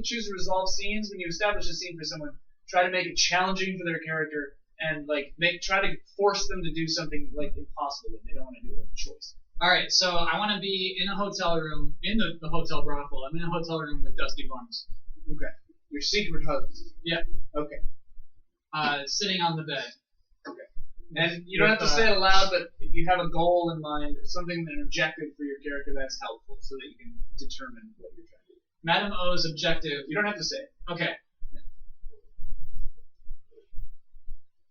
choose to resolve scenes, when you establish a scene for someone, try to make it challenging for their character and like try to force them to do something like impossible that they don't want to do with a choice. All right, so I want to be in a hotel room, in the hotel brothel. I'm in a hotel room with Dusty Barnes. Okay. Your secret husband. Yeah. Okay. Sitting on the bed. And you don't have to say it aloud, but if you have a goal in mind, something, an objective for your character, that's helpful so that you can determine what you're trying to do. Madam O's objective. You don't have to say it. Okay.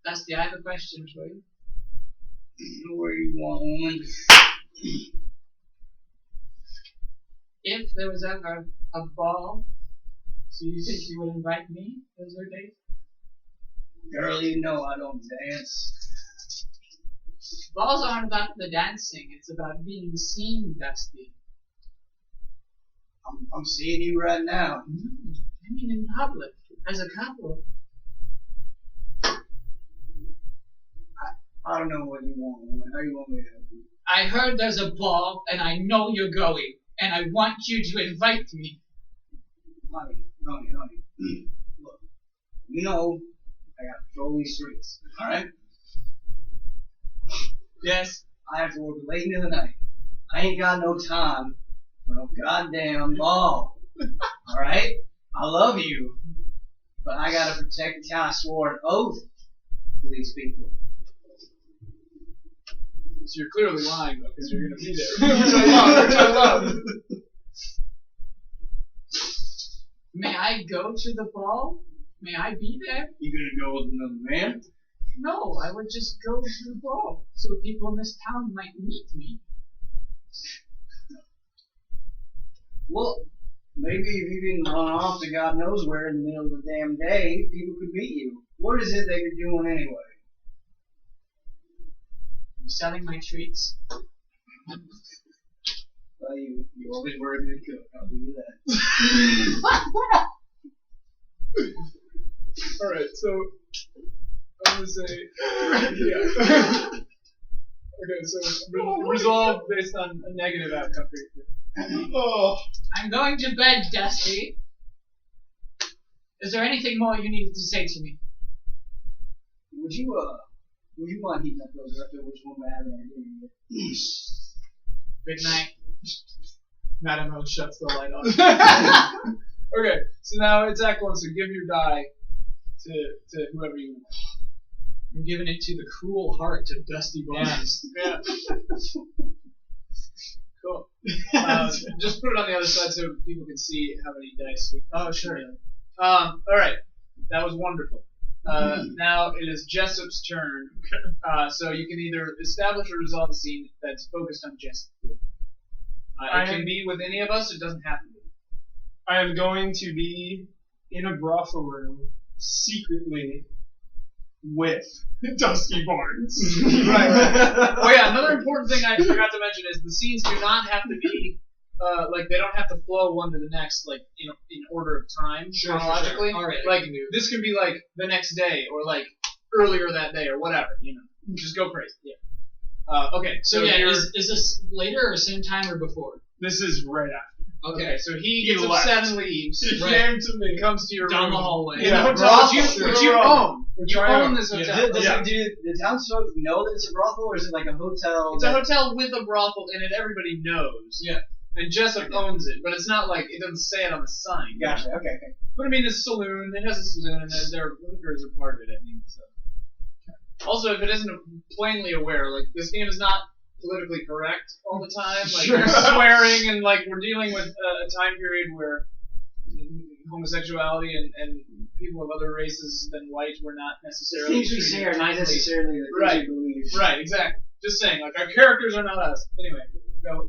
Dusty, I have a question for you. Where you want, woman? If there was ever a ball, so you think you would invite me as your date? Girl, you know I don't dance. Balls aren't about the dancing, it's about being seen, Dusty. I'm seeing you right now. I mean in public, as a couple. I don't know what you want, woman. How you want me to help you? I heard there's a ball, and I know you're going, and I want you to invite me. Honey. Look, you know I gotta patrol these streets, alright? Yes. I have to work late into the night. I ain't got no time for no goddamn ball. Alright? I love you, but I gotta protect the town. I swore an oath to these people. So you're clearly lying, though, because you're going to be there. Which I love. May I go to the ball? May I be there? You gonna go with another man? No, I would just go to the ball, so people in this town might meet me. Well, maybe if you didn't run off to God knows where in the middle of the damn day, people could meet you. What is it that you're doing anyway? I'm selling my treats. Well, you always were a good cook. I'll give you that. Alright, so gonna say. Yeah. Okay, so resolve based on a negative outcome for you. Oh. I'm going to bed, Dusty. Is there anything more you needed to say to me? Would you mind heating up those leftovers for me? I haven't had any yet. Good night. Madam O shuts the light off. Okay, so now it's Act 1, so give your die to whoever you want. I'm giving it to the cruel heart of Dusty Barnes. Yeah. Cool. Just put it on the other side so people can see how many dice we can. Oh, sure. Alright. That was wonderful. Now it is Jessup's turn. So you can either establish or resolve a scene that's focused on Jessup. It can be with any of us, it doesn't have to be. I am going to be in a brothel room secretly with Dusty Barnes. Right. Oh yeah, another important thing I forgot to mention is the scenes do not have to be like they don't have to flow one to the next, like in order of time chronologically. All right, like this could be like the next day or like earlier that day or whatever. Just go crazy. Yeah. Okay. So yeah, is this later or same time or before? This is right after. Okay. So he gets left. upset and leaves. He Right. came to me. Comes to your Down room. the hallway. In the hotel, brothel. which you own. You own this Yeah. hotel. Does Yeah. do the townsfolk know that it's a brothel, or is it like a hotel? It's a hotel with a brothel in it. Everybody knows. Yeah. And Jessup owns it, but it's not like it doesn't say it on the sign. Gotcha. Okay. But I mean, it's a saloon. It has a saloon, and their hookers are part of it. I think so. Also, if it isn't plainly aware, like this game is not politically correct all the time. Like Sure. there's swearing, and like we're dealing with a time period where homosexuality and people of other races than white were not necessarily Things we treated say are not kindly. necessarily the things Right. we believe. Right, exactly. Just saying, like our characters are not us. Anyway, go.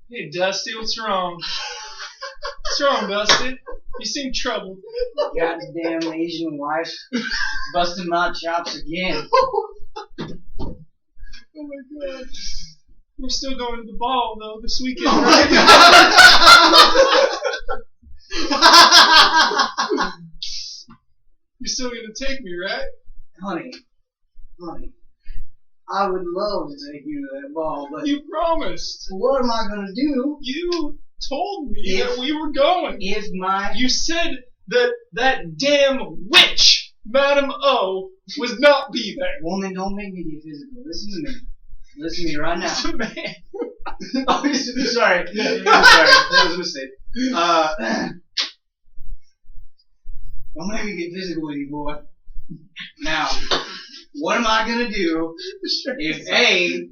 Hey, Dusty, what's wrong? What's wrong, Dusty? You seem troubled. Goddamn Asian wife busting my chops again. Oh my god. We're still going to the ball, though, this weekend. Oh right? You're still gonna take me, right? honey, I would love to take you to that ball, but You promised. what am I gonna do You told me If- that we were going. if my You said that that damn witch, Madam O, would not be there. woman? Don't make me get physical. Listen to me. Listen to me right now. It's a man. Oh, sorry. Sorry, that was a mistake. Don't make me get physical with you, boy. Now, what am I gonna do if A,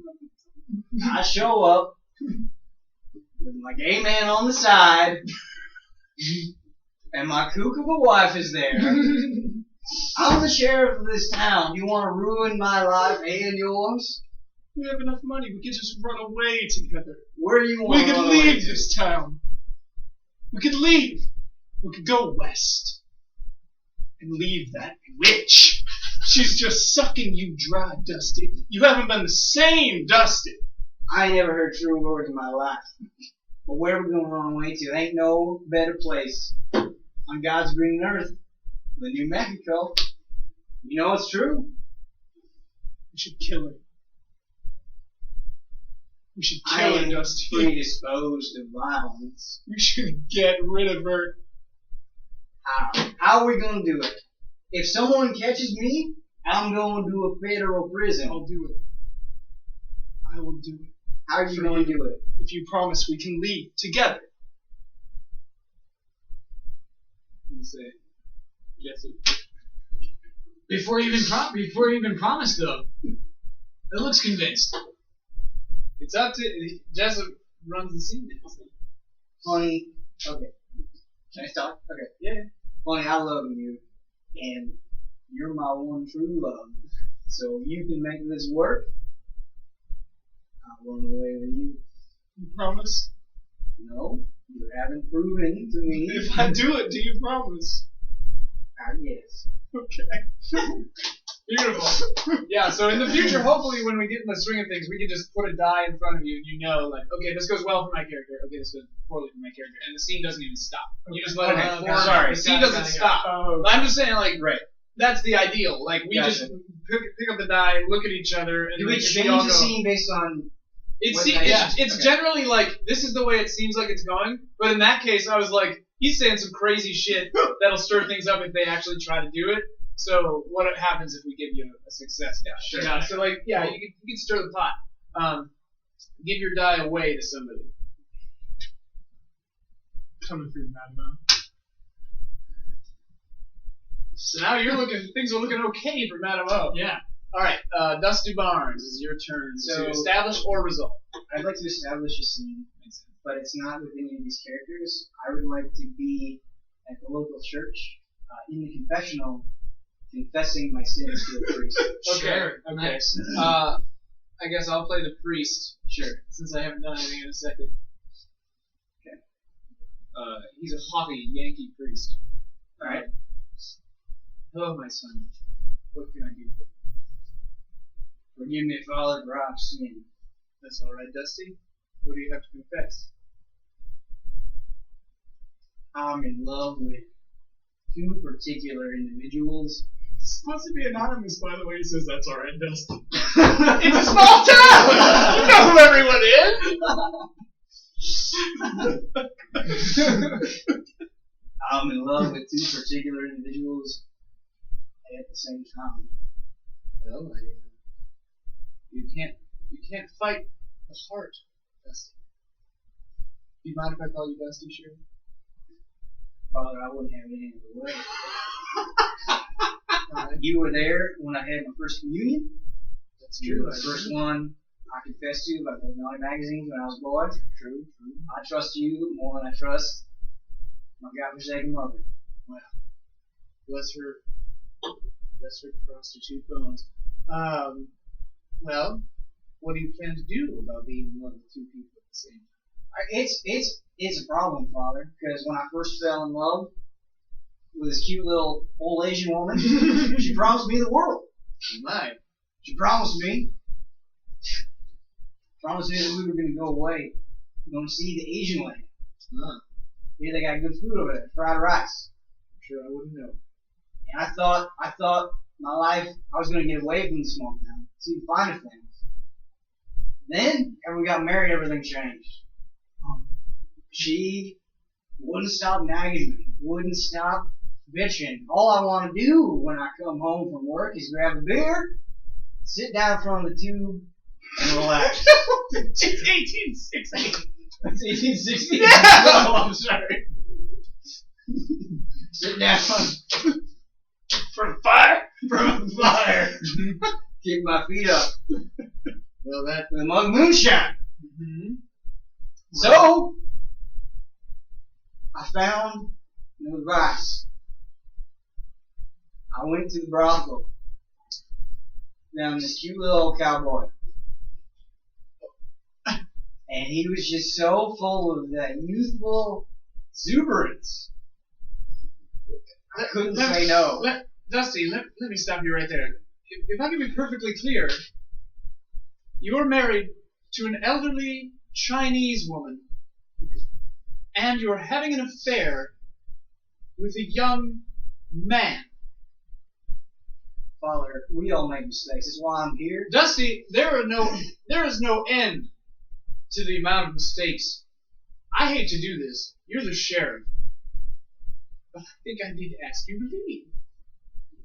I show up with my gay man on the side, and my kook of a wife is there? I'm the sheriff of this town. You want to ruin my life and yours? We have enough money. We could just run away together. Where do you want We to could run away leave to? this town. We could leave. We could go west. And leave that witch. She's just sucking you dry, Dusty. You haven't been the same, Dusty. I ain't never heard true words in my life. But where we gonna run away to? Ain't no better place on God's green earth than New Mexico. You know it's true. We should kill her. We should I kill her, am Dusty. predisposed to violence. We should get rid of her. How are we gonna do it? If someone catches me, I'm going to a federal prison. I'll do it. I will do it. How are you gonna do it? If you promise we can leave together. You say, Jessup. Before you even promised though. It looks convinced. It's up to Jessup runs the scene now. So. Honey, okay. Can I start? Okay. Yeah. Honey, I love you, and you're my one true love. So if you can make this work, I'll run away with you. You promise? No, you haven't proven to me. If I do it, do you promise? I guess. Okay. Beautiful. Yeah, so in the future, hopefully when we get in the swing of things, we can just put a die in front of you and you know, like, okay, this goes well for my character, okay, this goes poorly for my character, and the scene doesn't even stop. You just let it Okay, unfold. sorry. The scene doesn't stop. Oh, I'm just saying, like, Right. that's the ideal. Like we Gotcha. just pick up the die, look at each other, and Do we like, change all the go. scene based on? It's what dice? it's Okay. generally like this is the way it seems like it's going, but in that case, I was like, he's saying some crazy shit that'll stir things up if they actually try to do it. So what happens if we give you a success die? Sure. Yeah, so like you can stir the pot. Give your die away to somebody. Coming for you, Madman. So now things are looking okay for Madame O. Yeah. All right, Dusty Barnes, is your turn So- to establish or resolve. I'd like to establish a scene, but it's not with any of these characters. I would like to be at the local church, in the confessional, confessing my sins to a priest. Okay. Okay. Nice. I guess I'll play the priest. Sure. Since I haven't done anything in a second. Okay. He's a haughty Yankee priest. All right. Hello, my son. What can I do for you? Forgive me, Father, for I've sinned. That's all right, Dusty. What do you have to confess? I'm in love with two particular individuals. It's supposed to be anonymous, by the way. He says that's alright, Dustin. It's a small town! You know who everyone is! I'm in love with two particular individuals at the same time. Well, you can't fight the heart, Dusty. Do you mind if I call you Dusty, sure? Father, I wouldn't have it any other way. Alright. You were there when I had my first communion. That's You true. were the first one I confessed to about those naughty magazines when I was a boy. True. I trust you more than I trust my godforsaken mother. Bless her prostitute bones. Well, what do you plan to do about being in love with two people at the same time? It's a problem, Father, because when I first fell in love with this cute little old Asian woman, she promised me the world. Oh my. She promised me that we were going to go away. We're going to see the Asian land. Huh. Here they got good food over there, fried rice. I'm sure I wouldn't know. And I thought my life, I was going to get away from the small town, see the finer things. Then, after we got married, everything changed. She wouldn't stop nagging me, wouldn't stop bitching. All I want to do when I come home from work is grab a beer, sit down in front of the tube, and relax. It's 1860. It's 1860. Yeah! Oh, I'm sorry. Sit down From fire. from a fire. Kick my feet up Well, that. with a mug of moonshine. Mm-hmm. So, I found new advice. I went to the brothel. Found this cute little old cowboy. And he was just so full of that youthful exuberance. I couldn't say no. Dusty, let me stop you right there. If I can be perfectly clear, you're married to an elderly Chinese woman, and you're having an affair with a young man. Father, we all make mistakes. That's why I'm here. Dusty, there is no end to the amount of mistakes. I hate to do this. You're the sheriff. But I think I need to ask you to leave.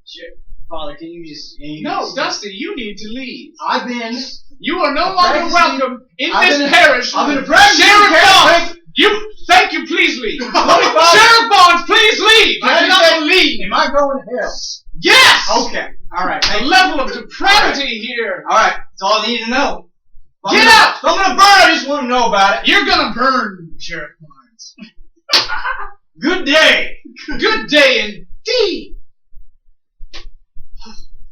Sure. Father, can you just... No, Dusty, you need to leave. I've been... You are no longer practicing- welcome in I've this been- parish. I've been practicing Sheriff Catholic. Barnes, thank you, please leave. Father. Sheriff Barnes, please leave. I do not believe. Am I going to hell? Yes. Okay. All right. The level of depravity here. All right. That's all I need to know. If Get I'm gonna- out! If I'm gonna burn, I just want to know about it. You're gonna burn, Sheriff Barnes. Good day. Good day indeed.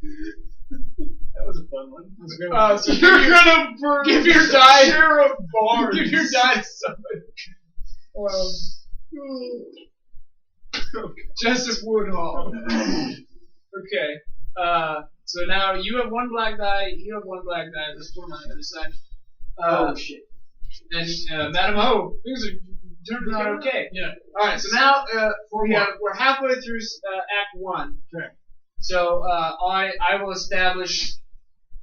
That was a fun one. That was a good one. So You're gonna burn give your die. Sheriff Barnes. Give your die to somebody. Justice Woodhall. Okay. So now you have one black die. You have one black die. Let's put them on the other side. Oh shit. And Madam O, things are turning out okay. Yeah. All right. So now we're halfway through Act 1. Okay. So I will establish,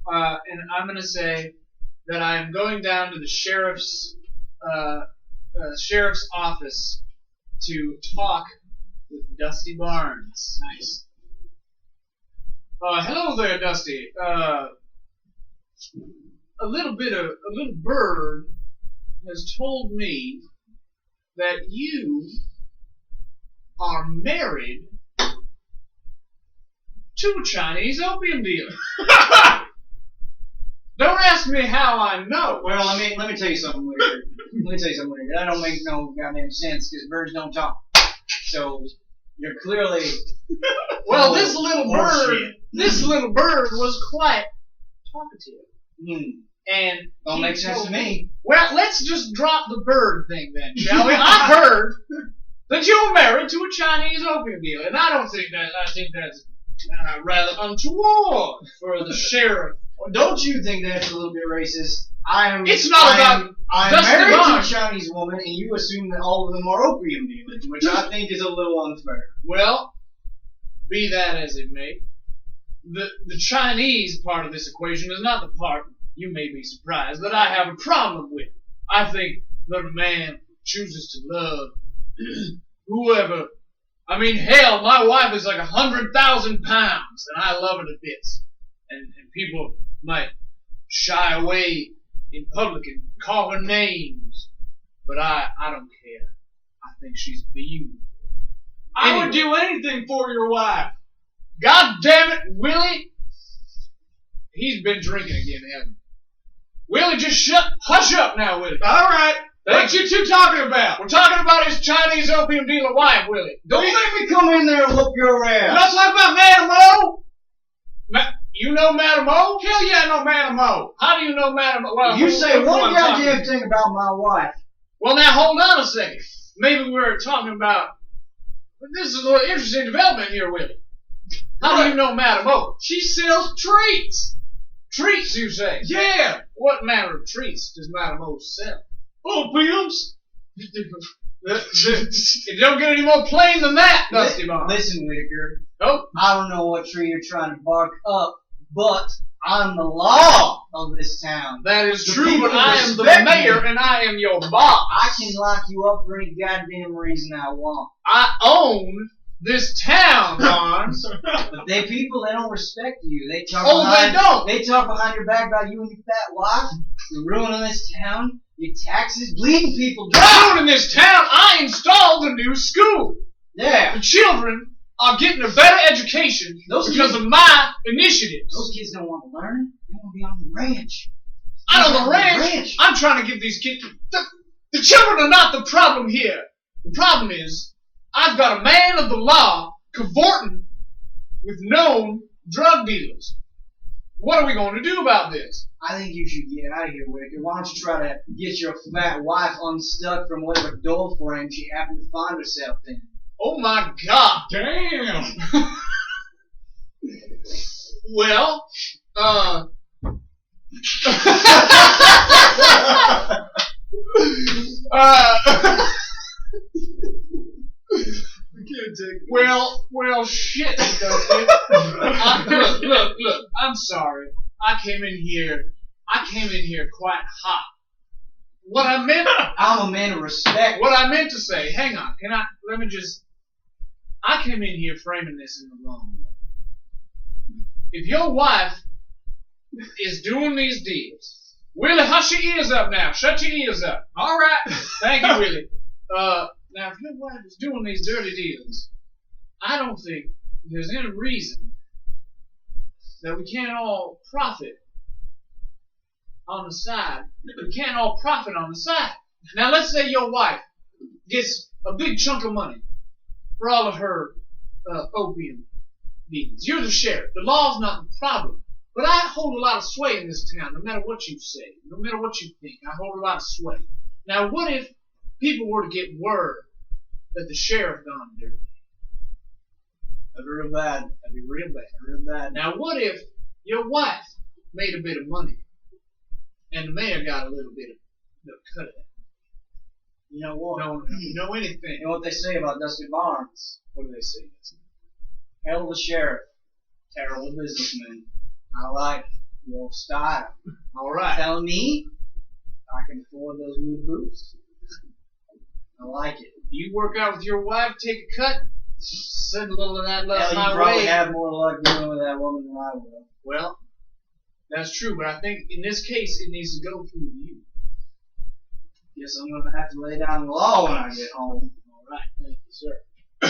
and I'm going to say that I am going down to the sheriff's office to talk with Dusty Barnes. Nice. Hello there, Dusty. A little bird has told me that you are married to a Chinese opium dealer. Don't ask me how I know. Well, let me tell you something weird. That don't make no goddamn sense because birds don't talk. So you're clearly Well, this little bird was quite talkative. And don't make sense to me. Well, let's just drop the bird thing then, shall we? I heard that you're married to a Chinese opium dealer, and I think that's rather untoward for the sheriff. Don't you think that's a little bit racist? I'm married to a Chinese woman, and you assume that all of them are opium dealers, which I think is a little unfair. Well, be that as it may, the Chinese part of this equation is not the part you may be surprised that I have a problem with. I think that a man chooses to love whoever. I mean, hell, my wife is like 100,000 pounds, and I love her to bits. And people might shy away in public and call her names, but I don't care. I think she's beautiful. I would do anything for your wife. God damn it, Willie! He's been drinking again, hasn't he? Willie, just hush up now, Willie. All right. What you two talking about? We're talking about his Chinese opium dealer wife, Willie. Don't let me come in there and whoop your ass. You're not talking about Madame O? You know Madame O? Hell yeah, I know Madame O. How do you know Madame O? Well, you say one goddamn thing about my wife. Well, now hold on a second. Maybe we're talking about. This is a little interesting development here, Willie. How do you know Madame O? She sells treats. Treats, you say? Yeah. What manner of treats does Madame O sell? Opiums. It don't get any more plain than that, Dusty Barnes. Listen, Whitaker. Oh. I don't know what tree you're trying to bark up, but I'm the law of this town. That is The true, people but I am the respect mayor me. and I am your boss. I can lock you up for any goddamn reason I want. I own this town, Barnes. But people, they don't respect you. They talk They don't. They talk behind your back about you and your fat wife. You're ruining this town. Your taxes, bleeding people dry. Ruining this town. I installed a new school. Yeah. The children are getting a better education because of my initiatives. Those kids don't want to learn. They want to be on the ranch. Out on the ranch, I'm trying to give these kids. The children are not the problem here. The problem is, I've got a man of the law cavorting with known drug dealers. What are we going to do about this? I think you should get out of here, Whitaker. Why don't you try to get your fat wife unstuck from whatever door frame she happened to find herself in? Oh my God! Damn. Well, Well, shit, Dusty. Look, I'm sorry. I came in here quite hot. I'm a man of respect. What I meant to say, hang on, I came in here framing this in the wrong way. If your wife is doing these deals, Willie, hush your ears up now. Shut your ears up. All right. Thank you, Willie. Now, if your wife is doing these dirty deals, I don't think there's any reason that we can't all profit on the side. We can't all profit on the side. Now, let's say your wife gets a big chunk of money for all of her opium deals. You're the sheriff. The law's not the problem. But I hold a lot of sway in this town, no matter what you say, no matter what you think. I hold a lot of sway. Now, what if people were to get word that the sheriff gone dirty? That'd be real bad. That'd be real bad. Now, what if your wife made a bit of money and the mayor got a little bit of cut of it? You know what? You know anything? You know what they say about Dusty Barnes? What do they say? Hell of a sheriff. terrible businessman. I like your style. All right. Tell me I can afford those new boots. I like it. You work out with your wife, take a cut, send a little of that love Hell, you my probably way. have more luck dealing with that woman than I will. Well, that's true, but I think in this case it needs to go through you. Guess I'm gonna have to lay down the law when I get home. All right, thank you, sir. All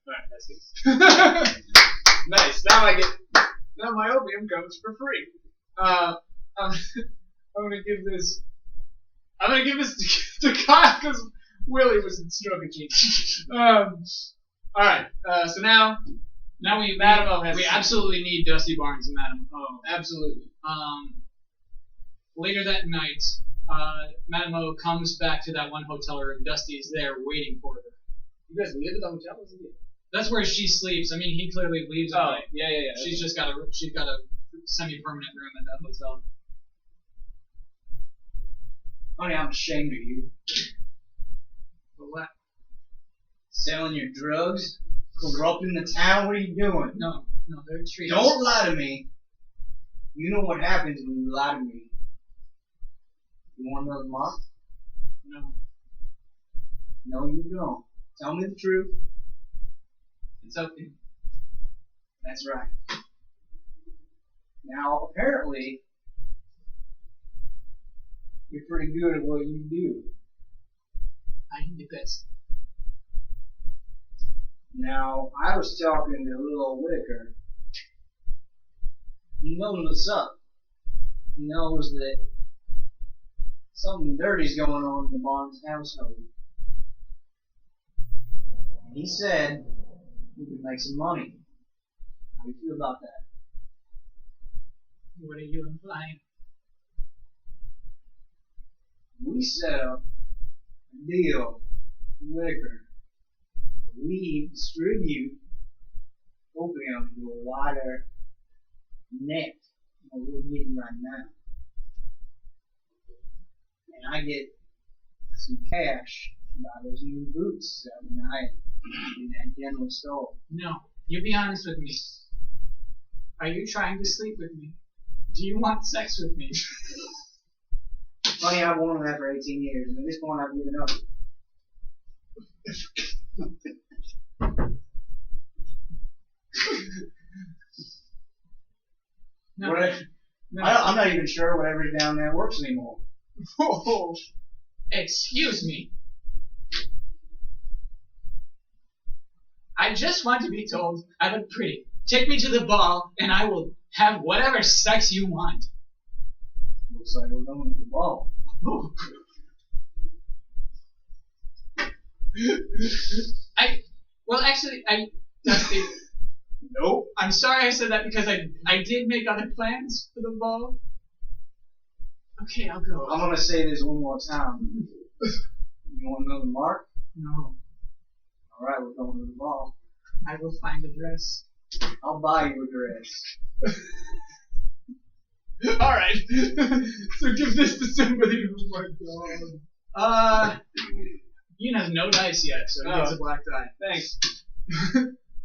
right, that's good. Nice. Now my opium comes for free. I'm gonna give this to Kyle because Willie was stroking me. All right. So now Madam O has. We absolutely need Dusty Barnes and Madam O. Absolutely. Later that night, Madam O comes back to that one hotel room. Dusty is there waiting for her. You guys live at the hotel, isn't it? That's where she sleeps. I mean, he clearly leaves at night. Yeah. She's just got a semi-permanent room at that hotel. Honey, I'm ashamed of you. But what? Selling your drugs? Corrupting the town? What are you doing? No, they're trees. Don't lie to me. You know what happens when you lie to me. You want another mark? No. No, you don't. Tell me the truth. It's okay. That's right. Now, apparently, you're pretty good at what you do. I'm the best. Now, I was talking to little old Whitaker. He knows what's up. He knows that something dirty's going on in the Barnes household. And he said we could make some money. How do you feel about that? What are you implying? We set up a deal with Whitaker. We distribute opium to a wider net than we're getting right now. And I get some cash to buy those new boots every night in that general store. No. You be honest with me. Are you trying to sleep with me? Do you want sex with me? Funny, I've wanted that for 18 years, and at this point I've given up. No. I'm not even sure whatever's down there works anymore. Oh, excuse me. I just want to be told I look pretty. Take me to the ball, and I will have whatever sex you want. Looks like we're going to the ball. Dusty, Nope. I'm sorry I said that because I did make other plans for the ball. Okay, I'll go. I'm going to say this one more time. You want another mark? No, Alright, we're going to the ball. I will find a dress. I'll buy you a dress. All right. So give this to somebody. Oh my god. Ian has no dice yet, so he Oh. gets a black die. Thanks.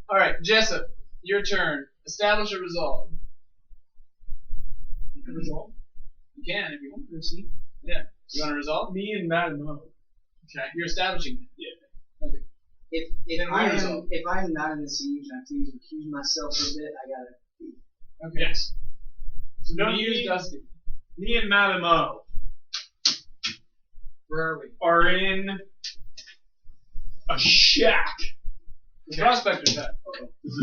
All right, Jessup, your turn. Establish a resolve. A resolve? You can if you want to. See? Yeah. You want to resolve? Me and Madam O. Okay. You're establishing it. Yeah. Okay. If I resolve. am not in the siege and I please recuse myself for a bit, I gotta. Okay. Yes. So don't Me- use Dusty. Me and Madam O Where are we? are in a shack. The prospector's hat.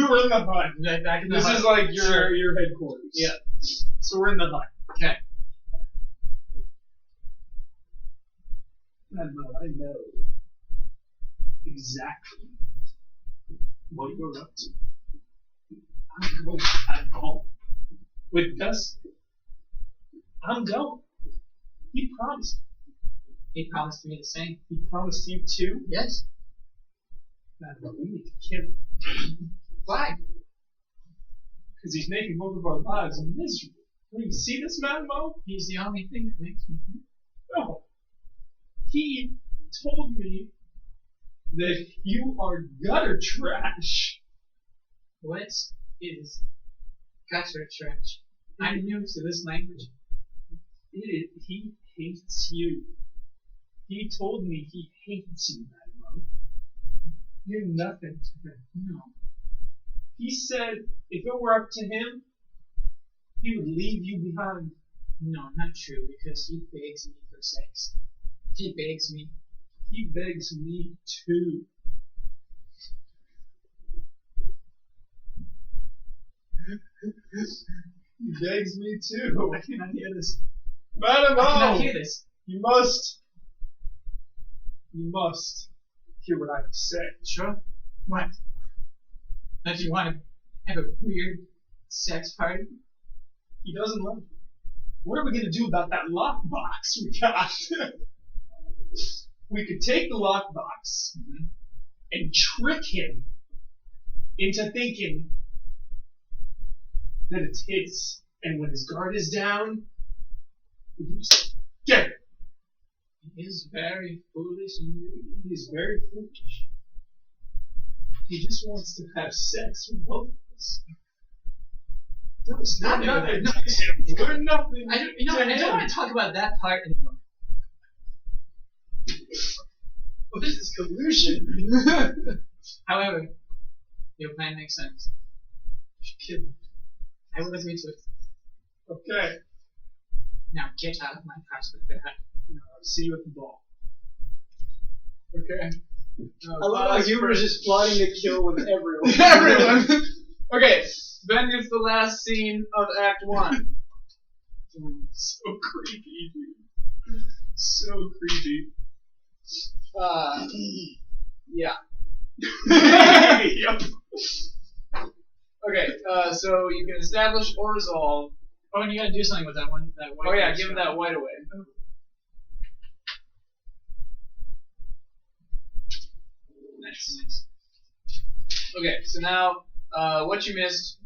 We're in the hut. Back in the This hut. is like your Sure. your headquarters. Yeah. So we're in the hut. Okay. I know exactly what you're up to. I'm going at home with Dusty. I'm going. He promised. He promised me the same. He promised you too. Yes. But we need to kill him Why? because he's making both of our lives miserable. Don't you see this, Madam O? He's the only thing that makes me happy. No. He told me that you are gutter trash. What is Guys are trash. I'm new to this language. He hates you. He told me he hates you, Manuel. You're nothing to him. No. He said if it were up to him, he would leave you behind. No, not true, because he begs me for sex. He begs me. He begs me too. He begs me too. I cannot hear this. Madam, I cannot hear this. You must hear what I have to say. Sure. What? That you want to have a weird sex party? He doesn't love you. What are we gonna do about that lockbox we got? We could take the lockbox and trick him into thinking that it's his. And when his guard is down, we can just get it. He is very foolish and greedy. He is very foolish. He just wants to have sex with both of us. No, it's not nothing. We're nothing. I don't want to talk about that part anymore. What is this collusion? However, your plan makes sense. Kill him. I will agree to it. Okay. Now get out of my prospector hut. I'll see you at the ball. Okay. I love how you were just plotting to kill with everyone. Everyone. Okay. Ben gets the last scene of Act 1. So creepy, dude. So creepy. Yeah. Yep. Okay, so you can establish or resolve. Oh, and you gotta do something with that one. That white. Oh yeah, give him that white away. Nice. Okay, so now, what you missed,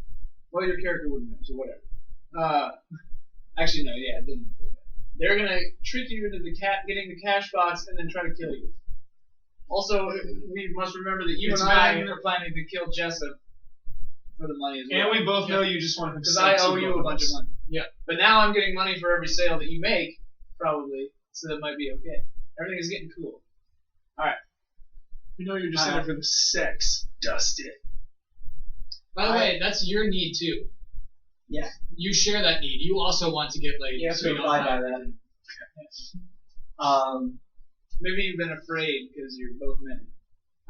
well, your character wouldn't know, so whatever. Actually, no, yeah, it doesn't look like that. They're gonna trick you into getting the cash box and then try to kill you. Also, we must remember that you It's and I Ben. are planning to kill Jessup for the money as well. And we both know you just want him to Because I owe you a bunch of money. Yeah. But now I'm getting money for every sale that you make, probably, so that might be okay. Everything is getting cool. We know you're just in it for the sex, Dustin. By the way, that's your need too. Yeah. You share that need. You also want to get laid. You have so to you don't abide by have- that. Maybe you've been afraid because you're both men.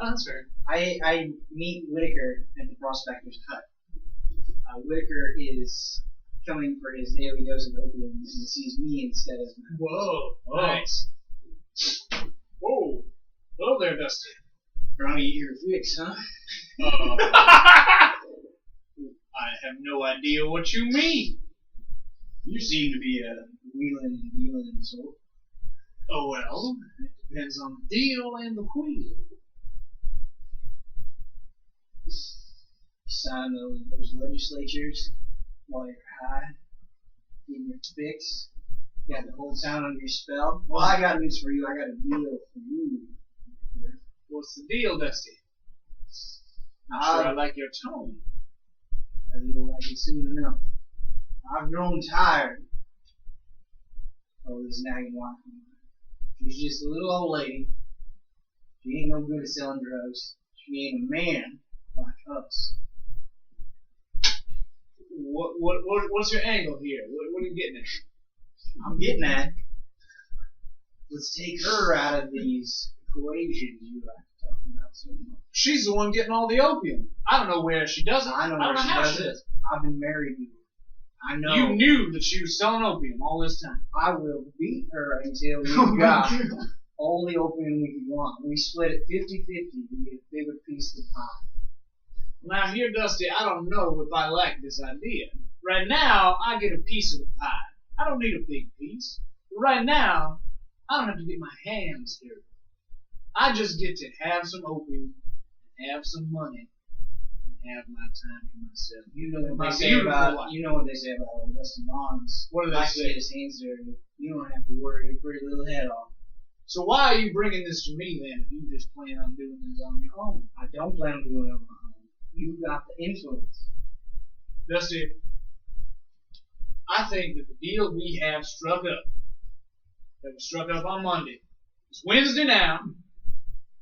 Oh, that's fair. I meet Whitaker at the Prospector's Hut. Whitaker is coming for his daily dose of opium, and he sees me instead of him. Whoa. Oh. Nice. Whoa. Hello there, Dusty. Trying to get your fix, huh? I have no idea what you mean. You seem to be a wheeling and dealing sort. Oh, well, it depends on the deal and the wheel. Sign those legislatures while you're high, getting your fix. You got the whole town under your spell. Well, I got news for you. I got a deal for you. What's the deal, Dusty? I'm sure I like your tone. You'll like it soon enough. I've grown tired of this nagging wife of mine. She's just a little old lady. She ain't no good at selling drugs. She ain't a man like us. What's your angle here? What are you getting at? I'm getting at, let's take her out of these equations you like to talk about so much. She's the one getting all the opium. I don't know where she does it. I know where she how does she it. does it. I've been married to her. I know. You knew that she was selling opium all this time. I will beat her until we got all the opium we could want. We split it 50-50. We get a bigger piece of the pie. Now here, Dusty, I don't know if I like this idea. Right now, I get a piece of the pie. I don't need a big piece. But right now, I don't have to get my hands dirty. I just get to have some opium, have some money, and have my time to myself. You know what My they say beautiful about wife. old Dustin Barnes. What do they Like to say? get his hands dirty. You don't have to worry your pretty little head off. So why are you bringing this to me then? If you just plan on doing this on your own, I don't plan on doing it on my own. You got the influence. Dusty, I think that the deal we have struck up, that was struck up on Monday, it's Wednesday now.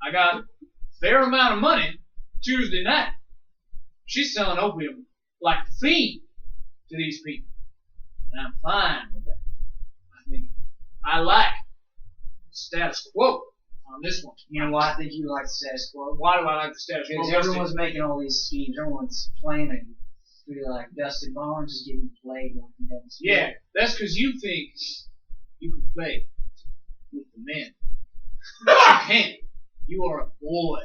I got a fair amount of money Tuesday night. She's selling opium like a fiend to these people. And I'm fine with that. I think I like status quo on this one. You know why I think you like the status quo? Why do I like the status quo? Because everyone's making all these schemes. Everyone's planning. Be like Dusty Barnes is getting played like he does. Yeah, that's because you think you can play with the men. But you can't. You are a boy.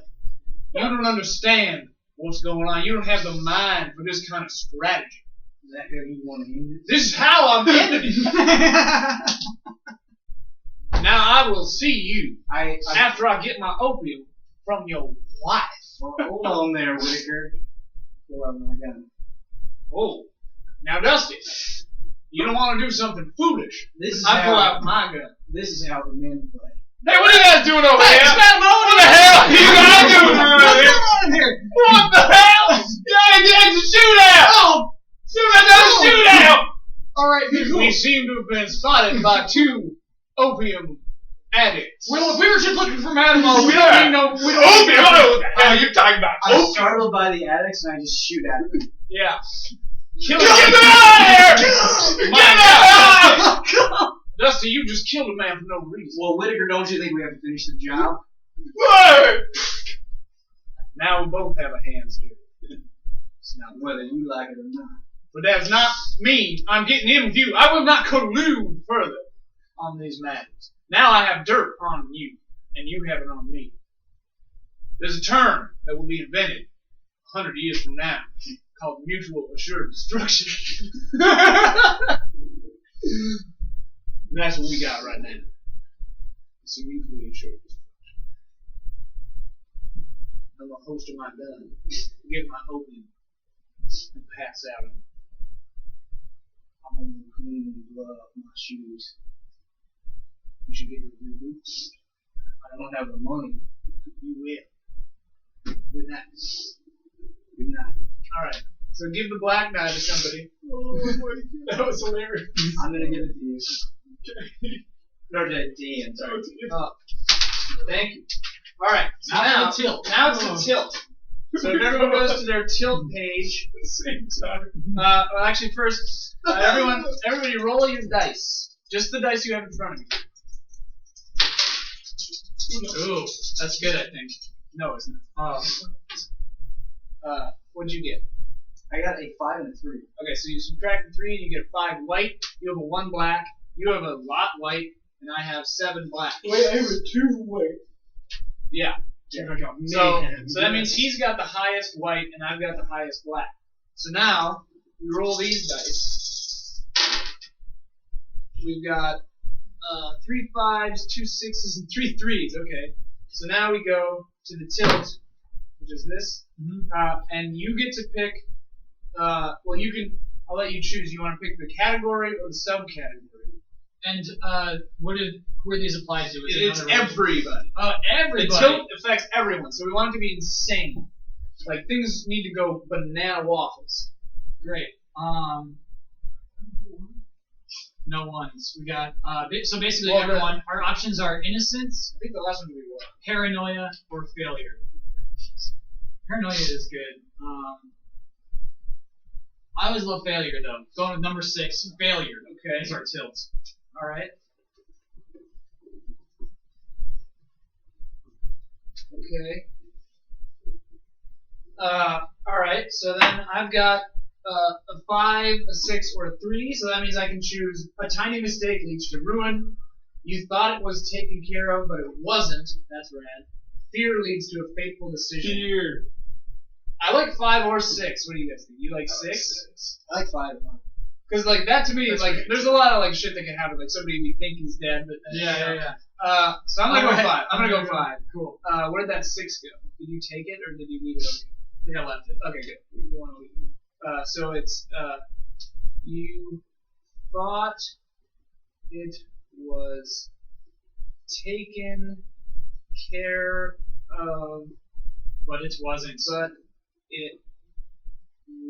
You don't understand what's going on. You don't have the mind for this kind of strategy. Is that how you want to end it? This is how I'm ending it. Now I will see you after I get my opium from your wife. Well, hold on there, Whitaker. Hold on, I got it. Oh, now Dusty, you don't want to do something foolish. This is I pull how- out my gun. This is how the men play. Hey, what are you guys doing over Hey, here? Smack Moan! What the hell are you guys doing around here? on here? What the hell? Yeah, it's a shootout! Oh! Another shootout! Alright, be cool. We seem to have been spotted by two opium addicts. We were just looking for Madamo. We don't need no we don't Opium? What the hell are you talking about? I'm startled by the addicts and I just shoot at them. Yeah. Kill Get him! them out of here! My Get God. them out! Dusty, you just killed a man for no reason. Well, Whitaker, don't you think we have to finish the job? Word! Now we both have a hands dirty. It's not whether you like it or not. But that's not me. I'm getting in with you. I will not collude further on these matters. Now I have dirt on you, and you have it on me. There's a term that will be invented 100 years from now called mutual assured destruction. And that's what we got right now. It's a mutually assured destruction. I'm going to holster my gun, get my opium, and pass out on it. I'm gonna clean and glove my shoes. You should get your new boots. I don't have the money. You will. Good night. Good night. Alright. So give the black die to somebody. That was hilarious. I'm gonna give it to you. No, to Dan, sorry. Thank you. Alright. So Now it's the tilt. Now it's the tilt. So if everyone goes to their tilt page. At the same time. Well, actually, first, everybody roll your dice. Just the dice you have in front of you. Ooh, that's good, I think. No, it's not. What'd you get? I got a 5 and a 3. Okay, so you subtract the 3 and you get a 5 white. You have a 1 black. You have a lot white, and I have 7 black. Wait, I have a 2 white. Yeah. I got So that means he's got the highest white, and I've got the highest black. So now we roll these dice. We've got 3 5s, 2 6s, and 3 3s. Okay. So now we go to the tilt, which is this, and you get to pick. Well, you can. I'll let you choose. You want to pick the category or the subcategory? And who are these applied to? Is it It's another- everybody. Everybody. The tilt affects everyone, so we want it to be insane. Like things need to go banana waffles. Great. No ones. We got so basically Well, everyone. Our options are innocence, I think the last one we were. paranoia, or failure. Paranoia is good. I always love failure though. Going with number 6, failure. Okay. These are tilts. All right. Okay. All right. So then I've got a 5, a 6, or a 3. So that means I can choose a tiny mistake leads to ruin. You thought it was taken care of, but it wasn't. That's rad. Fear leads to a fateful decision. Fear. I like 5 or 6. What do you guys think? You like 6? I like 5 and 1. Because like that to me, That's like great. there's a lot of like shit that can happen. Like somebody we think is dead, but Yeah. So I'm gonna Go go ahead. 5. I'm gonna go 5. Cool. Where'd that 6 go? Did you take it or did you leave it over here? I think I left it. Okay, good. We want to leave it. So it's you thought it was taken care of, But it wasn't. but it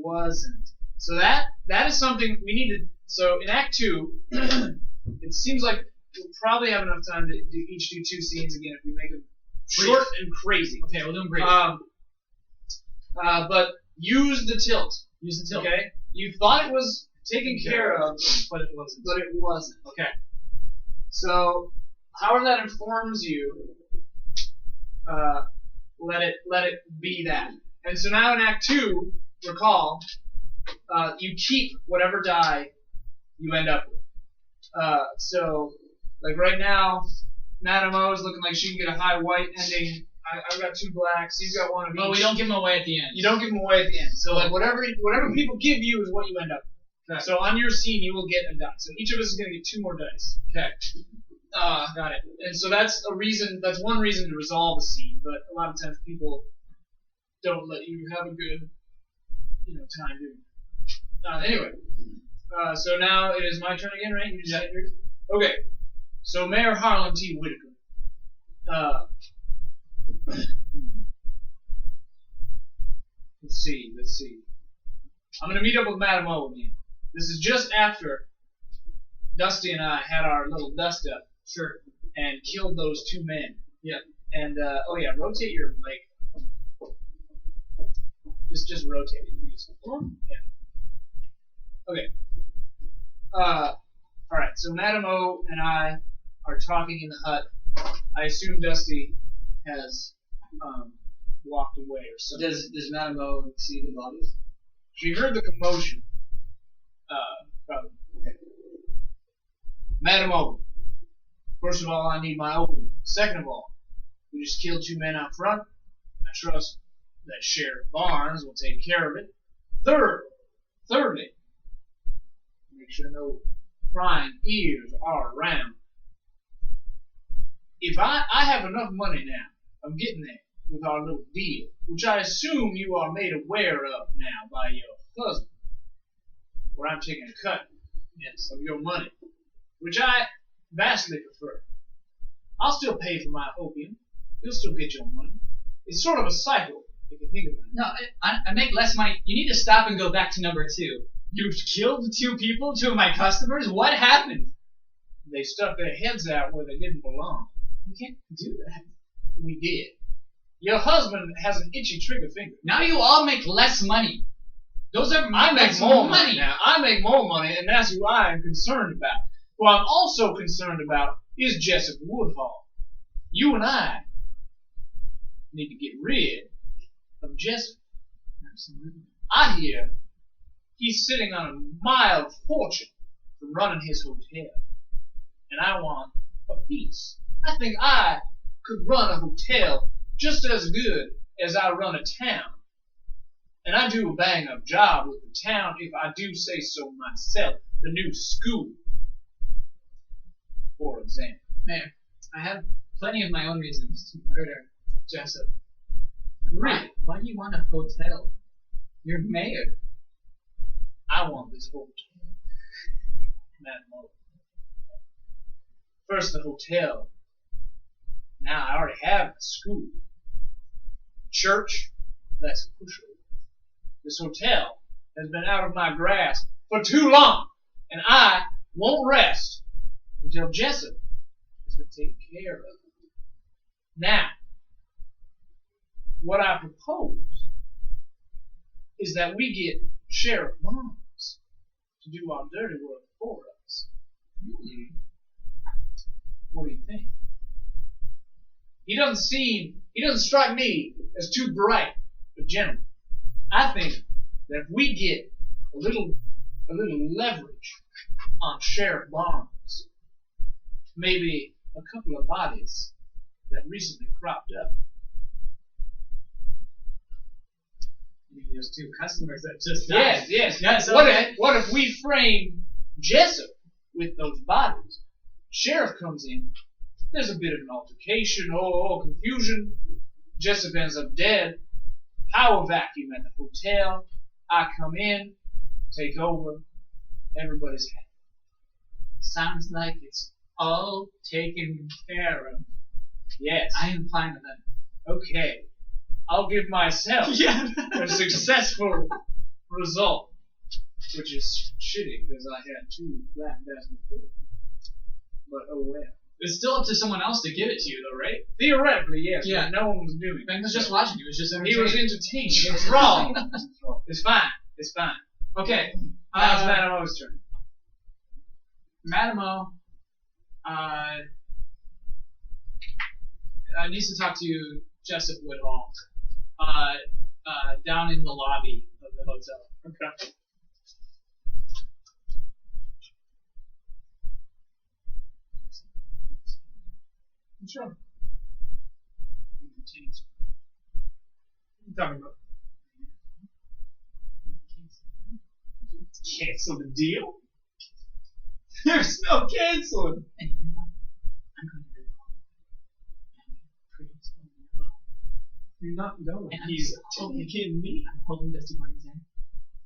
wasn't. So that is something we need to So in Act 2, it seems like we'll probably have enough time to each do 2 scenes again if we make them short and crazy. Okay, we'll do them brief. But use the tilt. Use the tilt. Okay? You thought it was taken care of, but it wasn't. but it wasn't. Okay. So, however that informs you, let it be that. And so now in Act 2, recall, you keep whatever die you end up with. So, like right now, Madame O is looking like she can get a high white ending. I've got 2 blacks. He's got 1 of each. But we don't give them away at the end. You don't give them away at the end. So like whatever people give you is what you end up with. Okay. So on your scene you will get a die. So each of us is going to get 2 more dice. Okay. Got it. And so that's a reason. That's one reason to resolve a scene. But a lot of times people don't let you have a good, time doing it. Anyway, so now it is my turn again, right? You just said yours? Okay. So Mayor Harlan T. Whitaker. Let's see. I'm going to meet up with Madame O again. This is just after Dusty and I had our little dust up. Sure. And killed those 2 men. Yeah. And, rotate your mic. Just rotate it. Yeah. Okay. Alright, so Madame O and I are talking in the hut. I assume Dusty has walked away or something. Does Madame O see the bodies? She heard the commotion. Probably. Okay. Madame O, first of all, I need my opening. Second of all, we just killed 2 men out front. I trust that Sheriff Barnes will take care of it. Thirdly, make sure no prying ears are around. If I have enough money now, I'm getting there with our little deal, which I assume you are made aware of now by your husband, where I'm taking a cut, yes, of your money, which I vastly prefer. I'll still pay for my opium. You'll still get your money. It's sort of a cycle, if you think about it. No, I make less money. You need to stop and go back to number 2. You've killed 2 people, 2 of my customers? What happened? They stuck their heads out where they didn't belong. You can't do that. We did. Your husband has an itchy trigger finger. Now you all make less money. Those are I make that's more money now. I make more money, and that's who I am concerned about. Who I'm also concerned about is Jessup Woodhall. You and I need to get rid of Jessup. Absolutely. I hear he's sitting on a mild fortune for running his hotel, and I want a piece. I think I could run a hotel just as good as I run a town. And I do a bang-up job with the town, if I do say so myself. The new school, for example. Mayor, I have plenty of my own reasons to murder Jessup. Really? Why do you want a hotel? You're mayor. I want this hotel. Madam O. First the hotel. Now I already have the school. Church, that's a pushover. This hotel has been out of my grasp for too long, and I won't rest until Jessup has been taken care of. Now, what I propose is that we get Sheriff Barnes to do our dirty work for us. What do you think? He doesn't strike me as too bright a gentleman. I think that if we get a little leverage on Sheriff Barnes, maybe a couple of bodies that recently cropped up. You mean those 2 customers that just died? Yes. Okay. What if we frame Jessup with those bodies? Sheriff comes in. There's a bit of an altercation, confusion. Jessup ends up dead. Power vacuum at the hotel. I come in, take over. Everybody's happy. Sounds like it's all taken care of. Yes. I am fine with that. Okay. I'll give myself a successful result. which is shitty because I had 2 black dice before. But oh well. It's still up to someone else to give it to you, though, right? Theoretically, yes. Yeah. But no one was doing it. Ben was just watching you. It was just He was entertaining. entertained. He was wrong. It's fine. It's fine. Okay. Now it's Madame O's turn. Madame O needs to talk to Jessup Woodhall down in the lobby of the hotel. Okay. What's wrong? What are you talking about? Cancel the deal? There's no canceling. And you know what? I'm going to go. You're not going. And He's I'm totally kidding me. I'm holding Dusty Barnes in,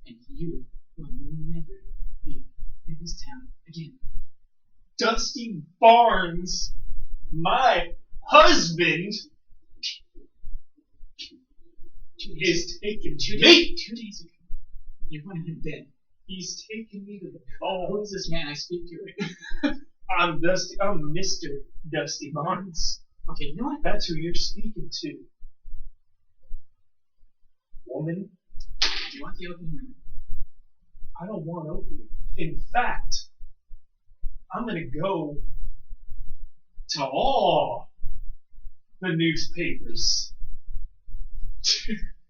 and you will never be in this town again. Dusty Barnes, my husband, is taking me. 2 days ago, you wanted him dead. He's taking me to the Who cold. is this man I speak to? I'm Mr. Dusty Barnes. Okay, you know what? That's who you're speaking to. Woman, Do you want the open room? I don't want opium. In fact, I'm gonna go to all the newspapers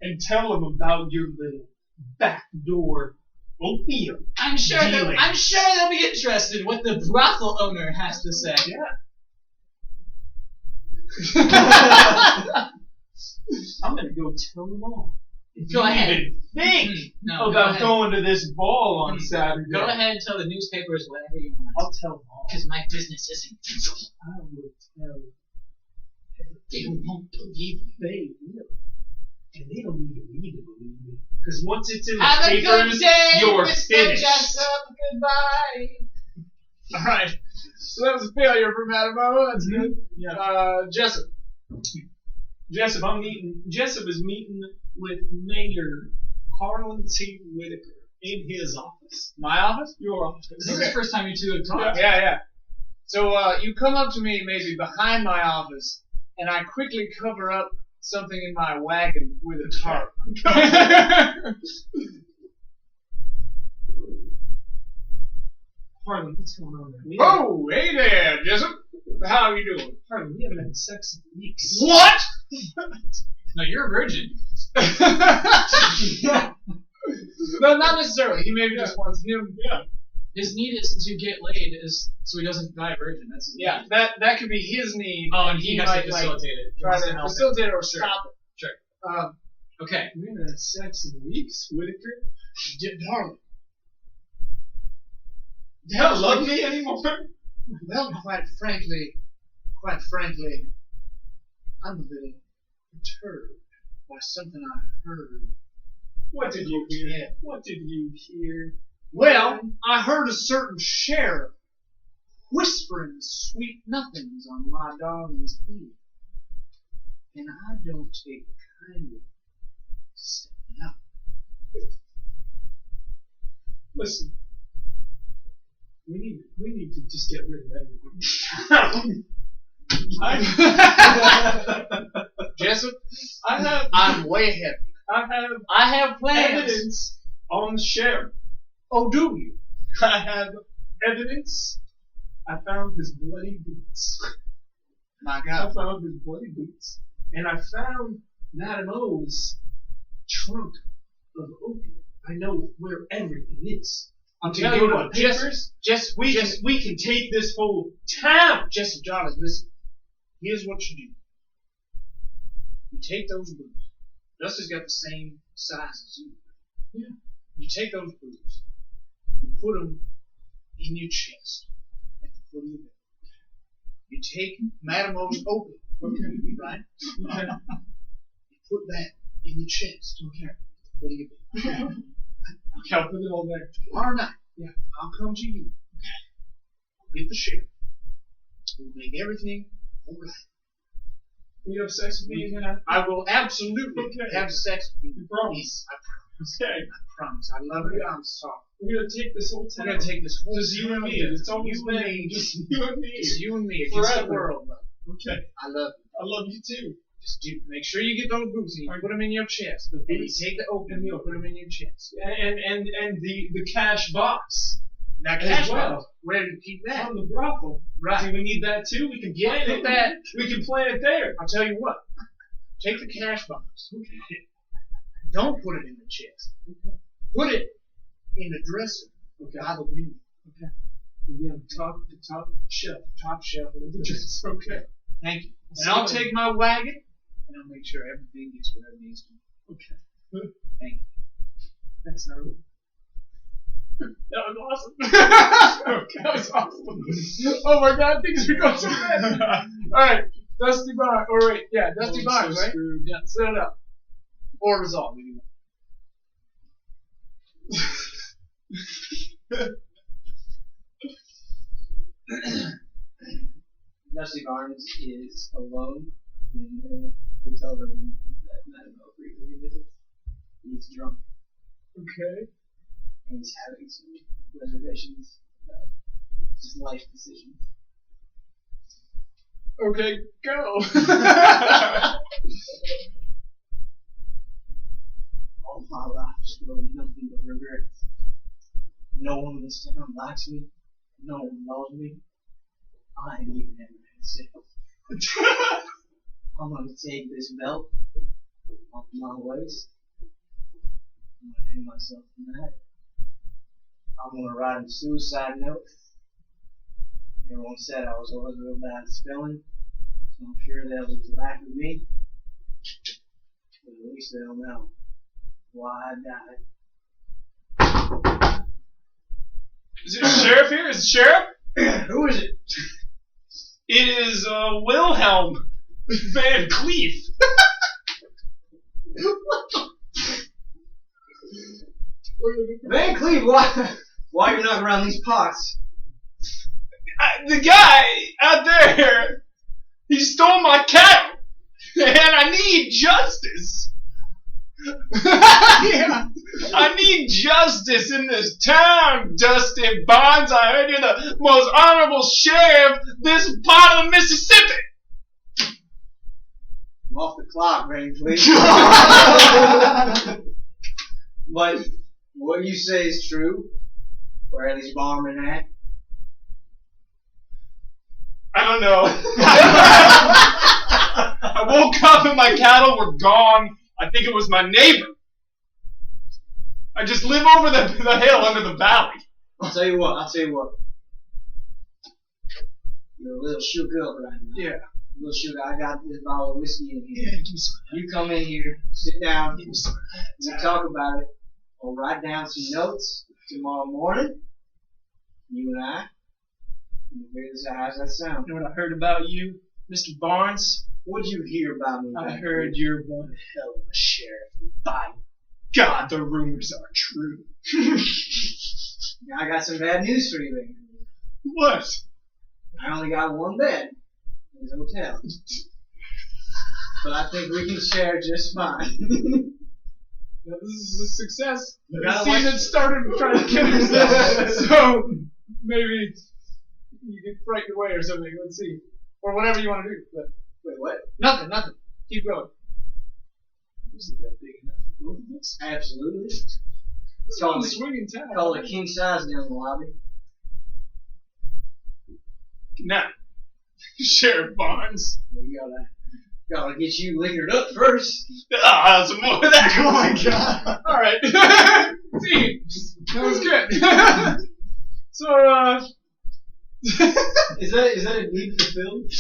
and tell them about your little backdoor opium. I'm sure Dealing. they'll be interested what the brothel owner has to say. Yeah. I'm gonna go tell them all. If Go you ahead. even think No, go about ahead. going to this ball on Saturday, Go ahead and tell the newspapers whatever you want. I'll tell them all. Because my business isn't invincible. I will tell. They won't believe you. They will. And they don't even need to believe me. Because once it's in the Have a good papers, day, you're Mr. finished. Jessup. Goodbye. Alright. So that was a failure for Madame O. That's good. Yeah. Jessup. Jessup is meeting with Mayor Harlan T. Whitaker in his office. My office? Your office. This is the first time you two have talked. Yeah. So you come up to me maybe behind my office, and I quickly cover up something in my wagon with a tarp. Harlan, what's going on there? Oh, hey there, Jessup. How are you doing? Harlan, we haven't had sex in weeks. What? No, you're a virgin. No, not necessarily. He maybe just wants him. Yeah. His need is to get laid, so he doesn't die a virgin. That's his Yeah, need. that could be his need. Oh, and he has might to facilitate it. He try wants to help it. facilitate it or Sure. stop it. Sure. Okay. We haven't had sex in weeks, Whitaker. Darling. You don't love me anymore? Well, quite frankly, I'm a little perturbed by something I heard. What did you hear? Yeah. What did you hear? Well, I heard a certain sheriff whispering sweet nothings on my darling's ear, and I don't take kindly to stepping out. Listen, we need to just get rid of everyone. Jessup, I'm way heavy. I have plans. Evidence on the sheriff. Oh, do you? I have evidence. I found his bloody boots. My I God. found his bloody boots. And I found Madame O's trunk of opium. I know where everything is. I'm To telling go you to what, the papers, Jessup, we can take this whole town. Jessup, darling, listen. Here's what you do. You take those boots. Dusty's got the same size as you. Yeah. You take those boots. You put them in your chest at the foot of your bed. You take Madame O's opium. Okay. Right? Okay. You put that in the chest. Okay. At the foot of your bed. Okay, I'll put it all there. Tomorrow night. Yeah. I'll come to you. Okay. I'll get the sheriff. We'll make everything alright. Will you have sex with me again? I will absolutely Okay. have sex with you. You promise? Yes, I promise. Okay. I promise. I love you. I'm sorry. We're gonna take this whole We're town. gonna take this whole Just you and me. town. It's always You and been me. just you and me. It's you and me against the Forever. world, love. Okay. I love you. I love you too. Just make sure you get those boots and you put them in your chest. And you take the oak and you put them in your chest. And the cash box. That As cash well. box. Where do you keep that? On the brothel. Right. Do we need that too? We can Yeah, plant put it. that. We can plant it there. I'll tell you what. Take the cash box. Don't put it in the chest. Put it in the dresser by the window. Okay. It'll be on the top shelf. Top shelf of the dresser. Just okay. Thank you. And I'll take my wagon and I'll make sure everything gets where it needs to be. Okay. Thank you. Thanks, Harold. That was awesome. That was awesome. Oh my God, things are going so bad. Alright, Dusty Barnes. Or wait, yeah, Dusty Oh, I'm Barnes, so right? screwed. Yeah, set it up. Or resolve, anyway. Dusty Barnes is alone in the hotel room that Madame frequently visits. He's drunk Okay. and he's having some reservations about his life decisions. Okay, go. All my life just filled with nothing but regrets. No one in this town likes me. No one loves me. I ain't even ever had sex. I'm gonna take this belt off my waist. I'm gonna hang myself tonight. I'm gonna write a suicide note. Everyone said I was always real bad at spelling, so I'm sure they'll just laugh at me. But at least they'll know why I died. Is it the sheriff here? Is it sheriff? Who is it? It is Wilhelm Van Cleef. Van Cleef, why you knocking around these pots? The guy out there, he stole my cattle, and I need justice. Yeah. I need justice in this town, Dusty Barnes. I heard you're the most honorable sheriff this part of the Mississippi. I'm off the clock, Van Cleef. But what you say is true. Where are these barmen at? I don't know. I woke up and my cattle were gone. I think it was my neighbor. I just live over the hill under the valley. I'll tell you what. You're a little shook up right now. Yeah. A little shook up. I got this bottle of whiskey in here. Yeah, give me some. You come in here, sit down, Give me some. we'll talk about it. I'll write down some notes tomorrow morning. You and I. You figure this out. How's that sound? You know what I heard about you, Mr. Barnes? What'd you hear about me? I Van heard Cleef? you're one hell of a sheriff. By God, the rumors are true. I got some bad news for you, Van Cleef. What? I only got one bed in this hotel. But I think we can share just fine. This is a success. You The gotta season watch- started with trying to kill yourself. So maybe you get frightened away or something. Let's see. Or whatever you want to do. But Wait, what? nothing. Keep going. Isn't that big enough for both of us? Absolutely. It's Call called it, swinging town. call it king size down in the lobby. Now, Sheriff Barnes. We gotta get you liquored up first. Ah, some more of that. Oh my god. All right. See, that was good. So Is that a need fulfilled?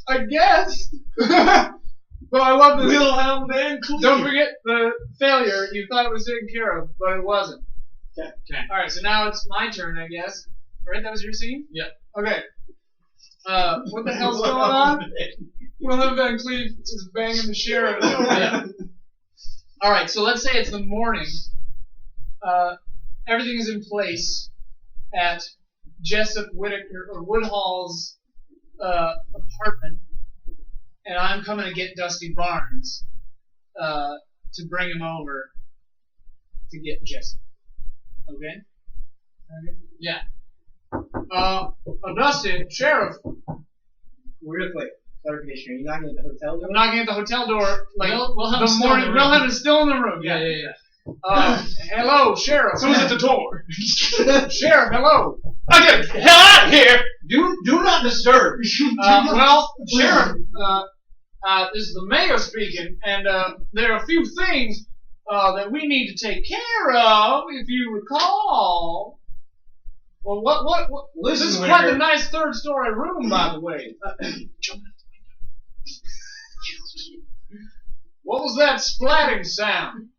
I guess. But I love this. Wilhelm Van Cleef. Don't forget the failure. You thought it was taken care of, but it wasn't. Okay. All right. So now it's my turn, I guess. Right? That was your scene. Yeah. Okay. What the hell's going on? Wilhelm Van Cleef is banging the sheriff. Yeah. All right. So let's say it's the morning. Everything is in place at Jessup Whitaker or Woodhall's apartment, and I'm coming to get Dusty Barnes to bring him over to get Jessup. Okay. Yeah. Dusty, Sheriff, Real quick, clarification. Are you knocking at the hotel door? I'm knocking at the hotel door. Like Wilhelm's the still in morning. the room. Wilhelm is still in the room. Yeah. Hello, Sheriff. Who's at the door? Sheriff, hello. I get the hell out of here! Do not disturb. Well, Sheriff, this is the mayor speaking, and there are a few things that we need to take care of, if you recall. Well, what? Listen, This is Whitaker. quite a nice third-story room, by the way. What was that splatting sound?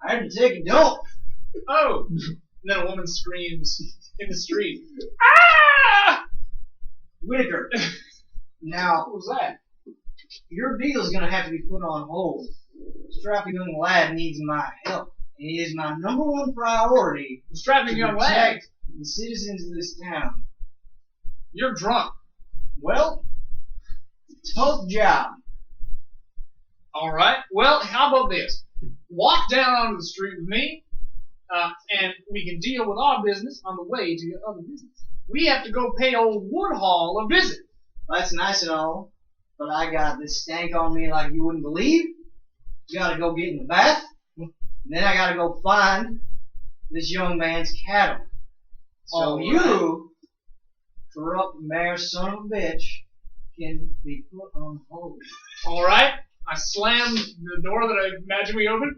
I had to take a dump. Oh! And then a woman screams in the street. Ah! Whitaker. Now, What was that? your deal is going to have to be put on hold. Strappy young lad needs my help. It is my number one priority The strapping to young lad. protect the citizens of this town. You're drunk. Well, tough job. All right. Well, how about this? Walk down onto the street with me, and we can deal with our business on the way to your other business. We have to go pay old Woodhall a visit. That's nice and all, but I got this stank on me like you wouldn't believe. Gotta go get in the bath, and then I gotta go find this young man's cattle. So All right. you, corrupt mayor son of a bitch, can be put on hold. All right. I slam the door that I imagine we opened,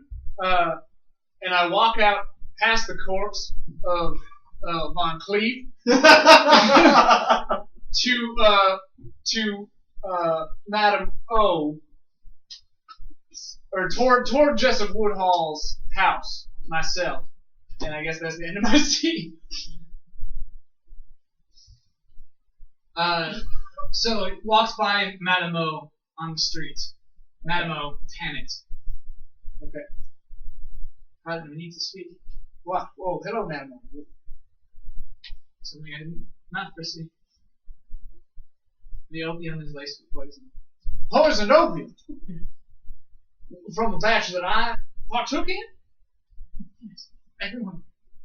and I walk out past the corpse of Von Cleef to Madam O, or toward Jessup Woodhall's house myself, and I guess that's the end of my scene. So it walks by Madame O on the street. Madame O, tenant. Okay. How do we need to speak? What? Whoa, hello, Madam O. Something I didn't not foresee. The opium is laced with poison. Poisoned opium from the batch that I partook in. Yes. Everyone.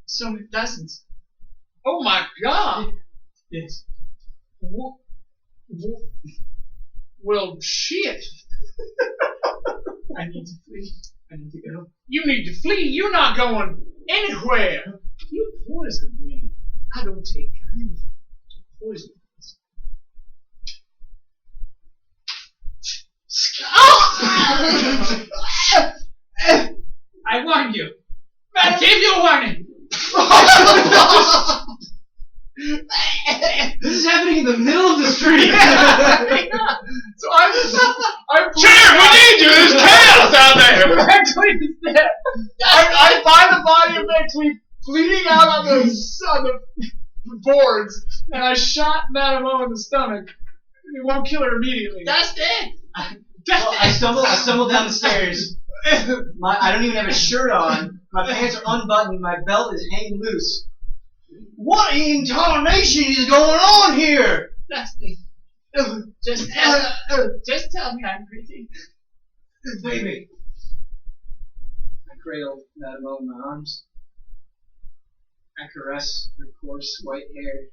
So many dozens. Oh my God! Yes. Well, shit. I need to flee. I need to go. You need to flee. You're not going anywhere. You poisoned me. I don't take anything to poison. I warned you. I gave you a warning. This is happening in the middle of the street. So I'm Sheriff, we need you! There's chaos out there! Beckley is dead. I find the body of Beckley bleeding out on the boards, and I shot Madame O in the stomach. It won't kill her immediately. That's it. Well, I stumble down the stairs. I don't even have a shirt on. My pants are unbuttoned. My belt is hanging loose. What in tarnation is going on here? Dusty. Just tell me I'm pretty. Baby. I cradle Madame O in my arms. I caress her coarse white hair.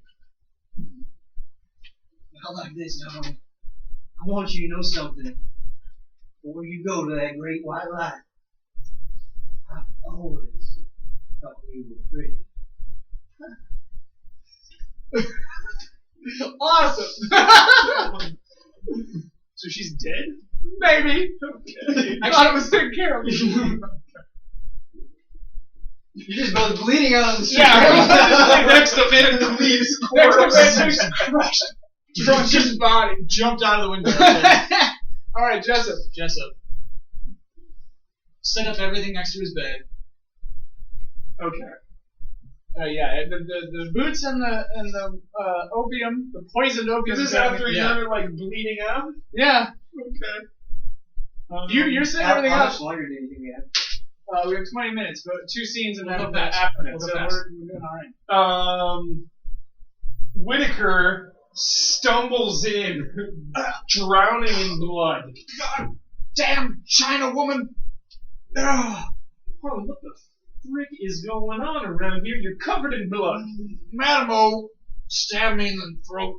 Not like this, no. I want you to know something. Before you go to that great white light, I've always thought you were pretty. Awesome. So she's dead? Maybe. Okay. I thought it was taken care of. You're just both bleeding out on the street. Yeah. Next to Van Cleef's Next corpse. to Van crushed. Crushed his body. Jumped out of the window. All right, Jessup. Jessup. Set up everything next to his bed. Okay. Yeah, the boots and the opium, the poisoned opium. Is this after he Yeah. started like bleeding out? Yeah. Okay. You're setting How everything much up. longer do you think we have? We have 20 minutes, but 2 scenes and We'll then go fast. after We'll it, go so fast. we're doing all right. Whitaker stumbles in, drowning in blood. God damn China woman! Ugh. Oh, what the frick is going on around here? You're covered in blood. Madam O stabbed me in the throat.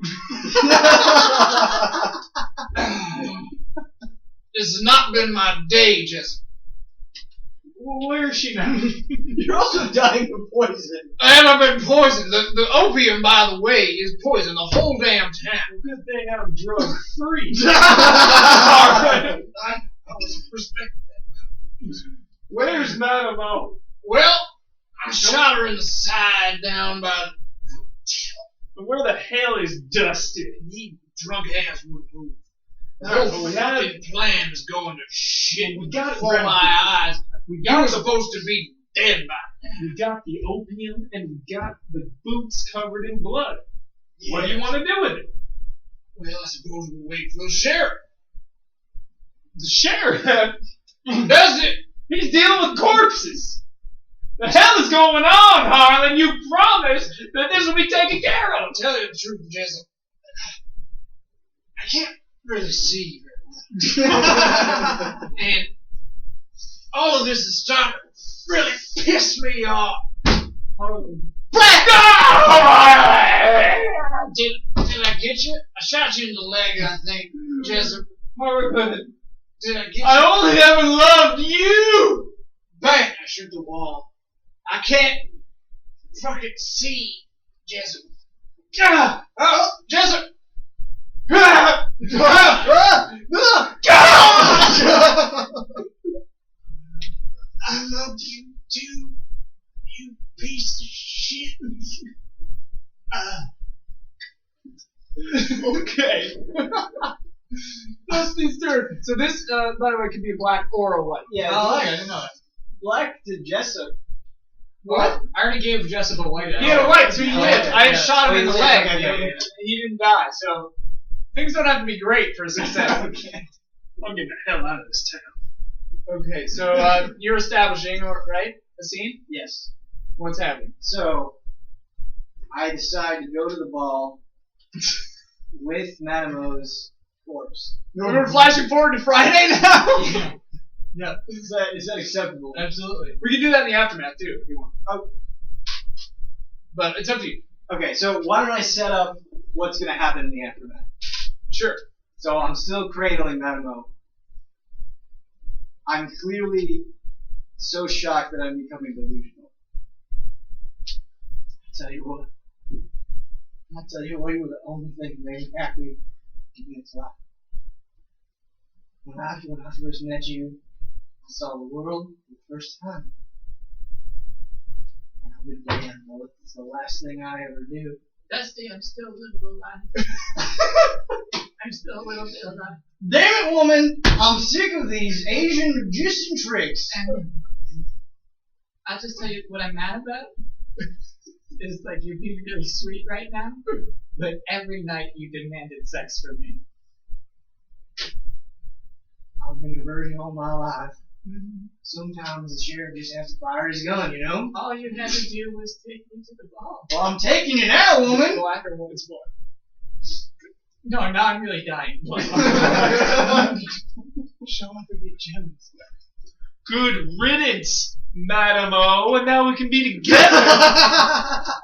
This has not been my day, Jesse. Well, where is she now? You're also dying of poison. And I've been poisoned. The opium, by the way, is poison the whole damn town. Good thing I'm drug free. Alright. I was respecting that. Where's Madam O? Well, I shot her in the side down by Where the hell is Dusty? the drunk ass would move. The Alright, whole well, we gotta- fucking plan is going to shit We gotta before grab- my eyes. You were supposed to be dead by now. We got the opium and we got the boots covered in blood. What do Yeah. you want to do with it? Well, I suppose we'll wait for the sheriff. The sheriff? Does it? He's dealing with corpses. The hell is going on, Harlan? You promised that this will be taken care of. I'll tell you the truth, Jesse. I can't really see very well. And all of this is starting to really piss me off. Did I get you? I shot you in the leg, I think, Jessup. Did I get you? I only ever loved you. Bang! I shoot the wall. I can't fucking see, Jessup. Oh, Jessup! I love you too, you piece of shit. Okay. Dusty's turn. So this, by the way, could be a black or a white. Yeah, Oh, black, okay, I didn't know that. black to Jessup. What? I already gave Jessup a white. He had a white, so he Oh, lived. okay, I yeah. shot him Oh, in the he leg. lived, okay, and yeah. he didn't die, so things don't have to be great for success. Okay. I'm getting the hell out of this town. Okay, so you're establishing, right, a scene? Yes. What's happening? So, I decide to go to the ball with Madam O's corpse. We're flashing forward to Friday now? Yeah. Is that acceptable? Absolutely. We can do that in the aftermath, too, if you want. Oh. But it's up to you. Okay, so why don't I set up what's going to happen in the aftermath? Sure. So I'm still cradling Madam O. I'm clearly so shocked that I'm becoming delusional. I'll tell you what, you were the only thing that made me happy in this life. When I first met you, I saw the world for the first time. And I went, damn, well, it's the last thing I ever do. Dusty, I'm still a little alive. I'm still a little bit alive. Damn it, woman! I'm sick of these Asian magician tricks. And I'll just tell you what I'm mad about is like you're being really sweet right now, but every night you demanded sex from me. I've been a virgin all my life. Sometimes the sheriff just has to fire his gun, you know? All you had to do was take me to the ball. Well, I'm taking you now, woman! Black or white? No, now I'm really dying. Show up and get jealous. Good riddance, Madam O, and now we can be together.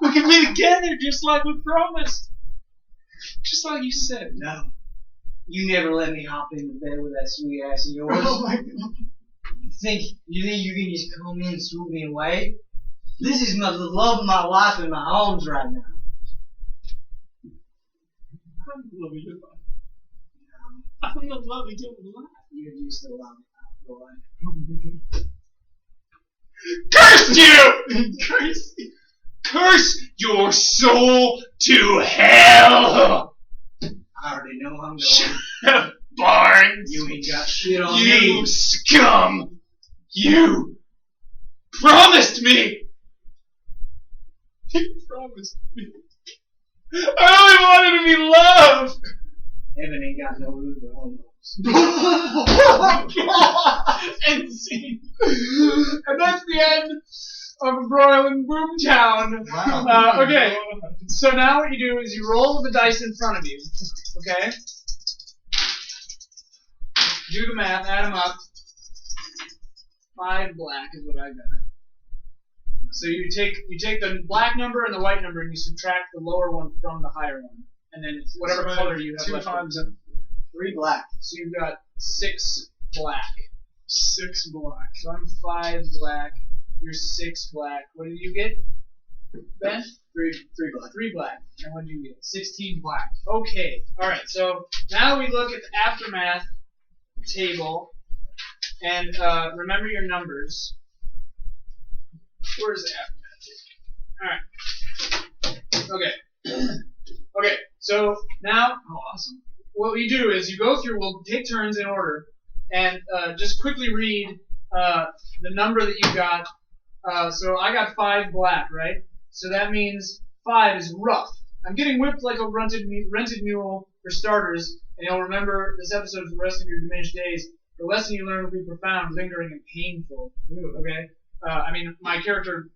We can be together just like we promised. Just like you said. No. You never let me hop into bed with that sweet ass of yours. Oh my god. You think you can just come in and swoop me away? This is the love of my life in my arms right now. I'm the love of your life. I'm the love of your life. You're just the love of my life. Curse you! Curse your soul to hell! I already know I'm going. Shut up, Barnes! You ain't got shit on You me. scum! You promised me! You promised me. I only wanted to be loved! Heaven ain't got no room for homos. End scene. And that's the end of Broiling Boomtown. Wow. Okay, so now what you do is you roll the dice in front of you. Okay? Do the math, add them up. 5 black is what I got. So you take the black number and the white number, and you subtract the lower one from the higher one, and then it's whatever So color you have 2 left. times 3 black. So you've got 6 black. 6 black. So I'm 5 black. You're 6 black. What did you get, Ben? 3 black. 3 black. And what did you get? 16 black. Okay. All right. So now we look at the aftermath table, and remember your numbers. Where's the aftermath table? All right. Okay. Okay. So now, Oh, awesome. what we do is you go through. We'll take turns in order, and just quickly read the number that you got. So I got 5 black, right? So that means 5 is rough. I'm getting whipped like a rented mule for starters, and you'll remember this episode for the rest of your diminished days. The lesson you learn will be profound, lingering, and painful. Okay? I mean, my character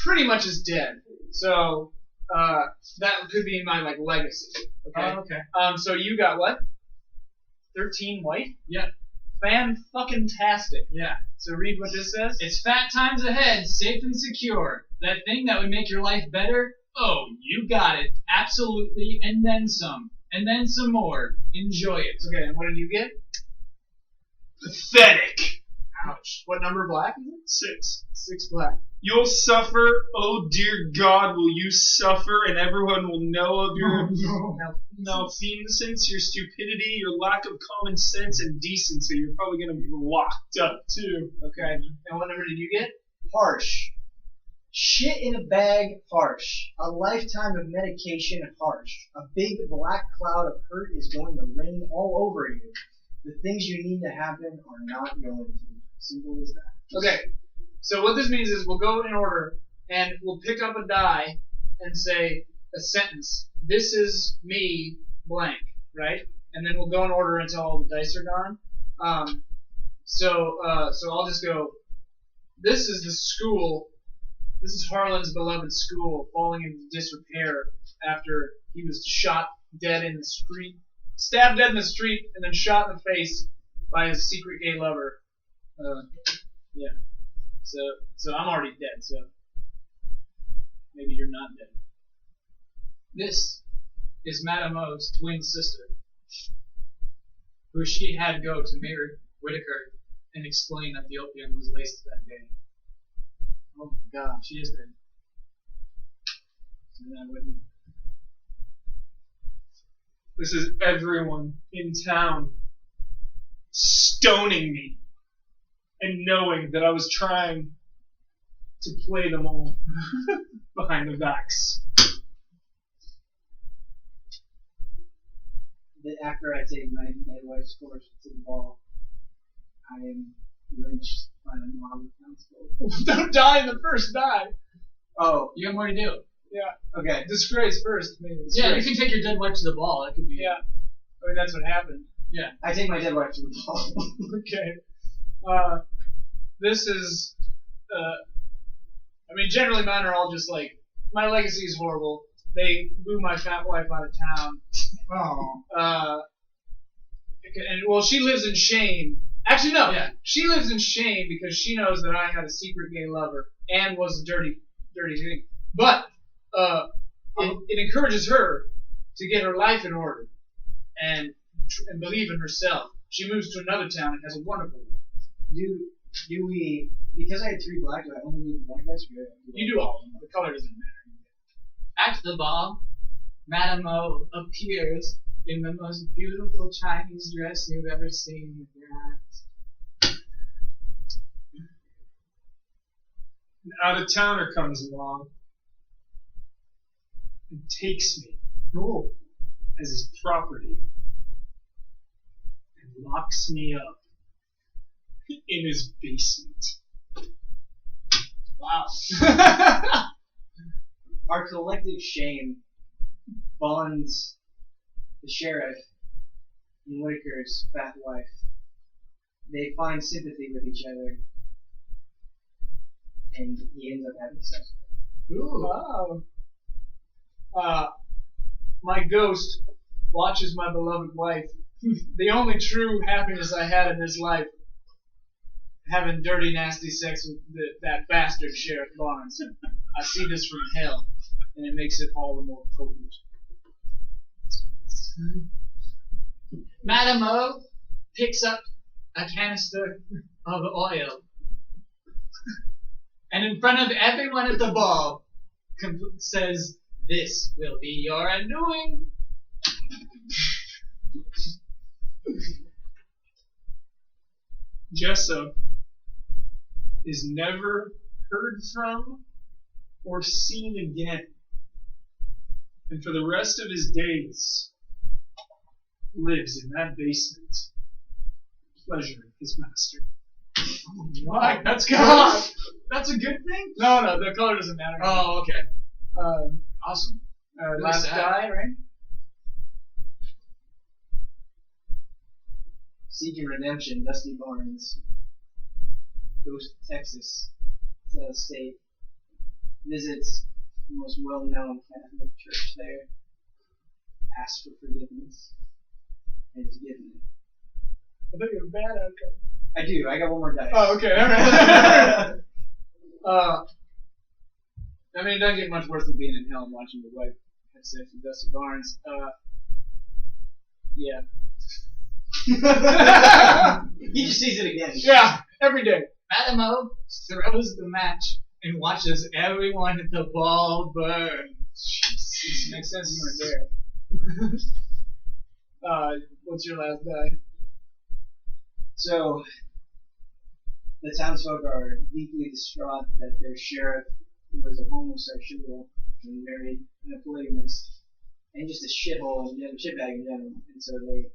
pretty much is dead, so that could be my legacy. Okay. Okay. So you got what? 13 white? Yeah. Fan-fucking-tastic. Yeah. So read what this says. It's fat times ahead, safe and secure. That thing that would make your life better? Oh, you got it. Absolutely, and then some. And then some more. Enjoy it. Okay, and what did you get? Pathetic. Ouch. What number black is it? 6. 6 black. You'll suffer, oh dear God, will you suffer, and everyone will know of your malfeasance, your stupidity, your lack of common sense and decency. You're probably going to be locked up, too. Okay. And what number did you get? Harsh. Shit in a bag, harsh. A lifetime of medication, harsh. A big black cloud of hurt is going to rain all over you. The things you need to happen are not going to. Simple as that. Okay. So what this means is we'll go in order, and we'll pick up a die and say a sentence. This is me, blank, right? And then we'll go in order until all the dice are gone. So I'll just go, this is the school. This is Harlan's beloved school falling into disrepair after he was shot dead in the street, stabbed dead in the street, and then shot in the face by his secret gay lover. Yeah. So I'm already dead, so maybe you're not dead. This is Madame O's twin sister, who she had go to Mayor Whitaker and explain that the opium was laced that day. Oh my God. She is dead. So then I wouldn't. This is everyone in town stoning me and knowing that I was trying to play them all behind the backs. After I take my dead wife's corpse to the ball, I am lynched by the mob of townsfolk. Don't die in the first die. Oh, You have more to do. Yeah. okay. Disgrace first, maybe. Yeah, you can take your dead wife to the ball. That could be. Yeah. I mean, that's what happened. Yeah. I take my dead wife to the ball. Okay. This is, I mean, generally mine are all just like, my legacy is horrible. They blew my fat wife out of town. Oh. And well, she lives in shame. Actually, no. Yeah. She lives in shame because she knows that I had a secret gay lover and was a dirty thing. But it encourages her to get her life in order and believe in herself. She moves to another town and has a wonderful life. Do we, because I had 3 black, do I only need black dice? You do all of them. The color doesn't matter. At the ball, Madame O appears in the most beautiful Chinese dress you've ever seen with your eyes. An out-of-towner comes along and takes me as his property and locks me up in his basement. Wow. Our collective shame bonds the sheriff and Whitaker's fat wife. They find sympathy with each other, and he ends up having sex with her. Ooh. Wow. My ghost watches my beloved wife. The only true happiness I had in this life. having dirty, nasty sex with that bastard Sheriff Barnes. I see this from hell, and it makes it all the more potent. Madam O picks up a canister of oil, and in front of everyone at the ball, says, "This will be your undoing." Jessup is never heard from or seen again, and for the rest of his days lives in that basement, pleasuring his master. What? That's good. That's a good thing? No, the color doesn't matter. Oh, okay. Awesome. Really Last sad. guy, right? Seeking redemption, Dusty Barnes goes to Texas, it's out of state, visits the most well-known Catholic church there, asks for forgiveness, and is given it. I think you're a bad outcome. I do. I got one more dice. Oh, okay. All right. I mean, it doesn't get much worse than being in hell and watching your wife have sex with Dusty Barnes. Yeah. He just sees it again. Yeah, every day. Madam O throws the match and watches everyone at the ball burn. Jeez, makes sense you weren't there. What's your last die? So, the townsfolk are deeply distraught that their sheriff was a homosexual and married a polygamist, and just a shithole and shitbag in general. And so they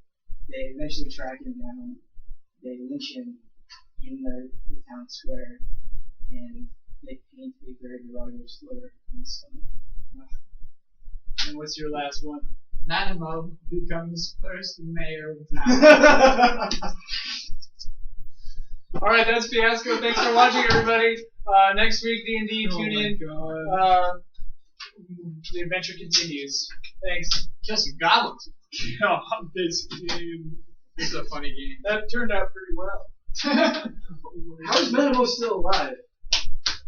eventually track him down. They lynch him in the town square, and they paint a very derogatory slur on his stomach. And what's your last one? Madam O becomes first mayor of town. All right, that's Fiasco. Thanks for watching, everybody. Next week, D&D, tune in. The adventure continues. Thanks. Kill some goblins. God, this game. This is a funny game. That turned out pretty well. How is Menabo still alive?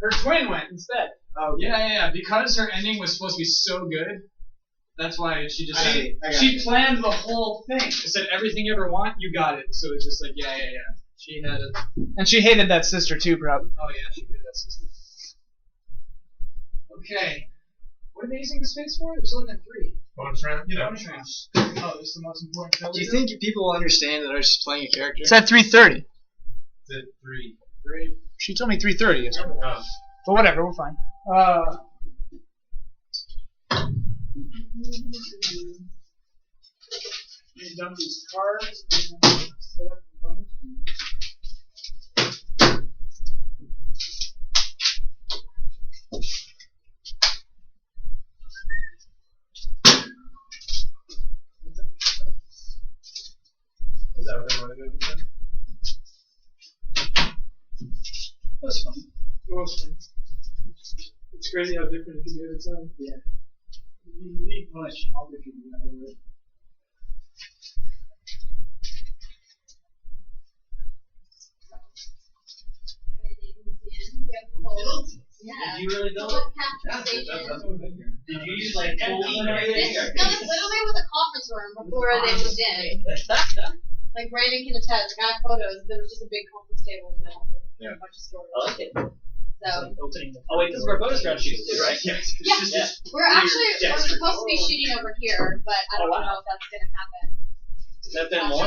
Her twin went instead. Oh, Yeah. Because her ending was supposed to be so good, that's why she just said, She planned the whole thing. said everything you ever want, you got it. So it's just like, yeah. She had it. And she hated that sister too, probably. Oh yeah, she did that sister. Okay. What are they using the space for? They're still in at 3. Bonus round? You know. Bonus round. Oh, this is the most important. Do you think people will understand that I was just playing a character? It's at 3:30. It's at 3. 3. She told me 3:30. Oh. But whatever, we're fine. You dump these cards. Set up the bonus. Was that what they wanted to do? That was fun. Awesome. It's crazy how different it can be every time. Yeah. Unique. Much. I'll be figuring that over. Yeah. Did you really do it? Public capture station. That's what they do. Did you use like full and everything? This literally was a conference room before they moved in. Like Brandon can attest. I got photos. There was just a big conference table in the middle. Yeah. A bunch of storage. I like it. So Oh wait, this is where bonus round shoots too, right? Yeah. yeah, we're supposed to be shooting over here, but I don't know if that's gonna happen. Is that Ben Moore?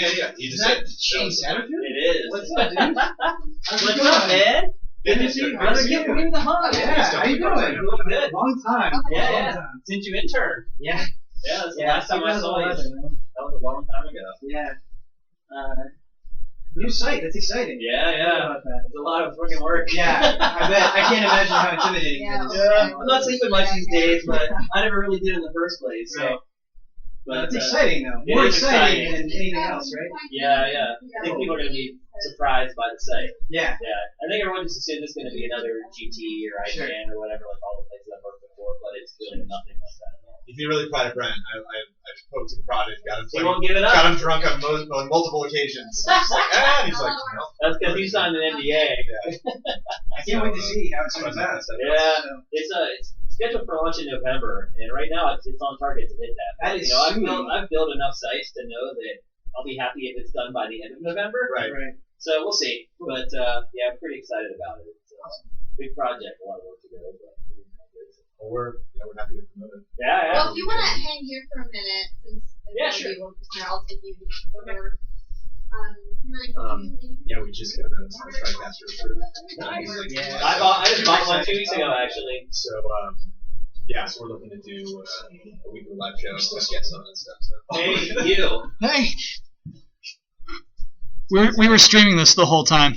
Yeah. He just said. Shane Satterfield? It is. What's up, dude? What's up, man? Good to to see see you, you. brother. Give me the hug. Yeah, how you doing? Doing good. Long time. Okay. Yeah. Long time. Since you interned. Yeah. Yeah, that's the last time I saw you. 2011, man. That was a long time ago. Yeah. New site. That's exciting. Yeah. About that. It's a lot of freaking work. Yeah, I bet. I can't imagine how intimidating Yeah. it is. I'm not sleeping much these days, but I never really did in the first place. So. Right. But It's exciting, though. it More is exciting exciting. than anything else, right? Yeah. I think people are gonna be surprised by the site. Yeah. Yeah, I think everyone just assumed it's going to be another GT or IGN or whatever, like all the places I've worked before, but it's really nothing like that at all. You can be really proud of Brent. I've poked and prodded, got him He won't give it up. got him drunk on multiple occasions. And he's like, no. That's because he signed an NDA. I can't wait to see how it's going to go. Yeah, it's scheduled for launch in November, and right now it's on target to hit that. That is I've built enough sites to know that I'll be happy if it's done by the end of November. Right. So we'll see, but yeah, I'm pretty excited about it. It's a big project, a lot of work to go, but Well, we're happy to promote it. yeah. Well, if you want to hang here for a minute, since Sure. I'll take you over. Yeah, we just got a TriCaster approved. Nice. Yeah. I just bought one 2 weeks ago, actually. So, so we're looking to do a weekly live show, plus guests on and stuff. So. Hey, you. Hey. We were streaming this the whole time.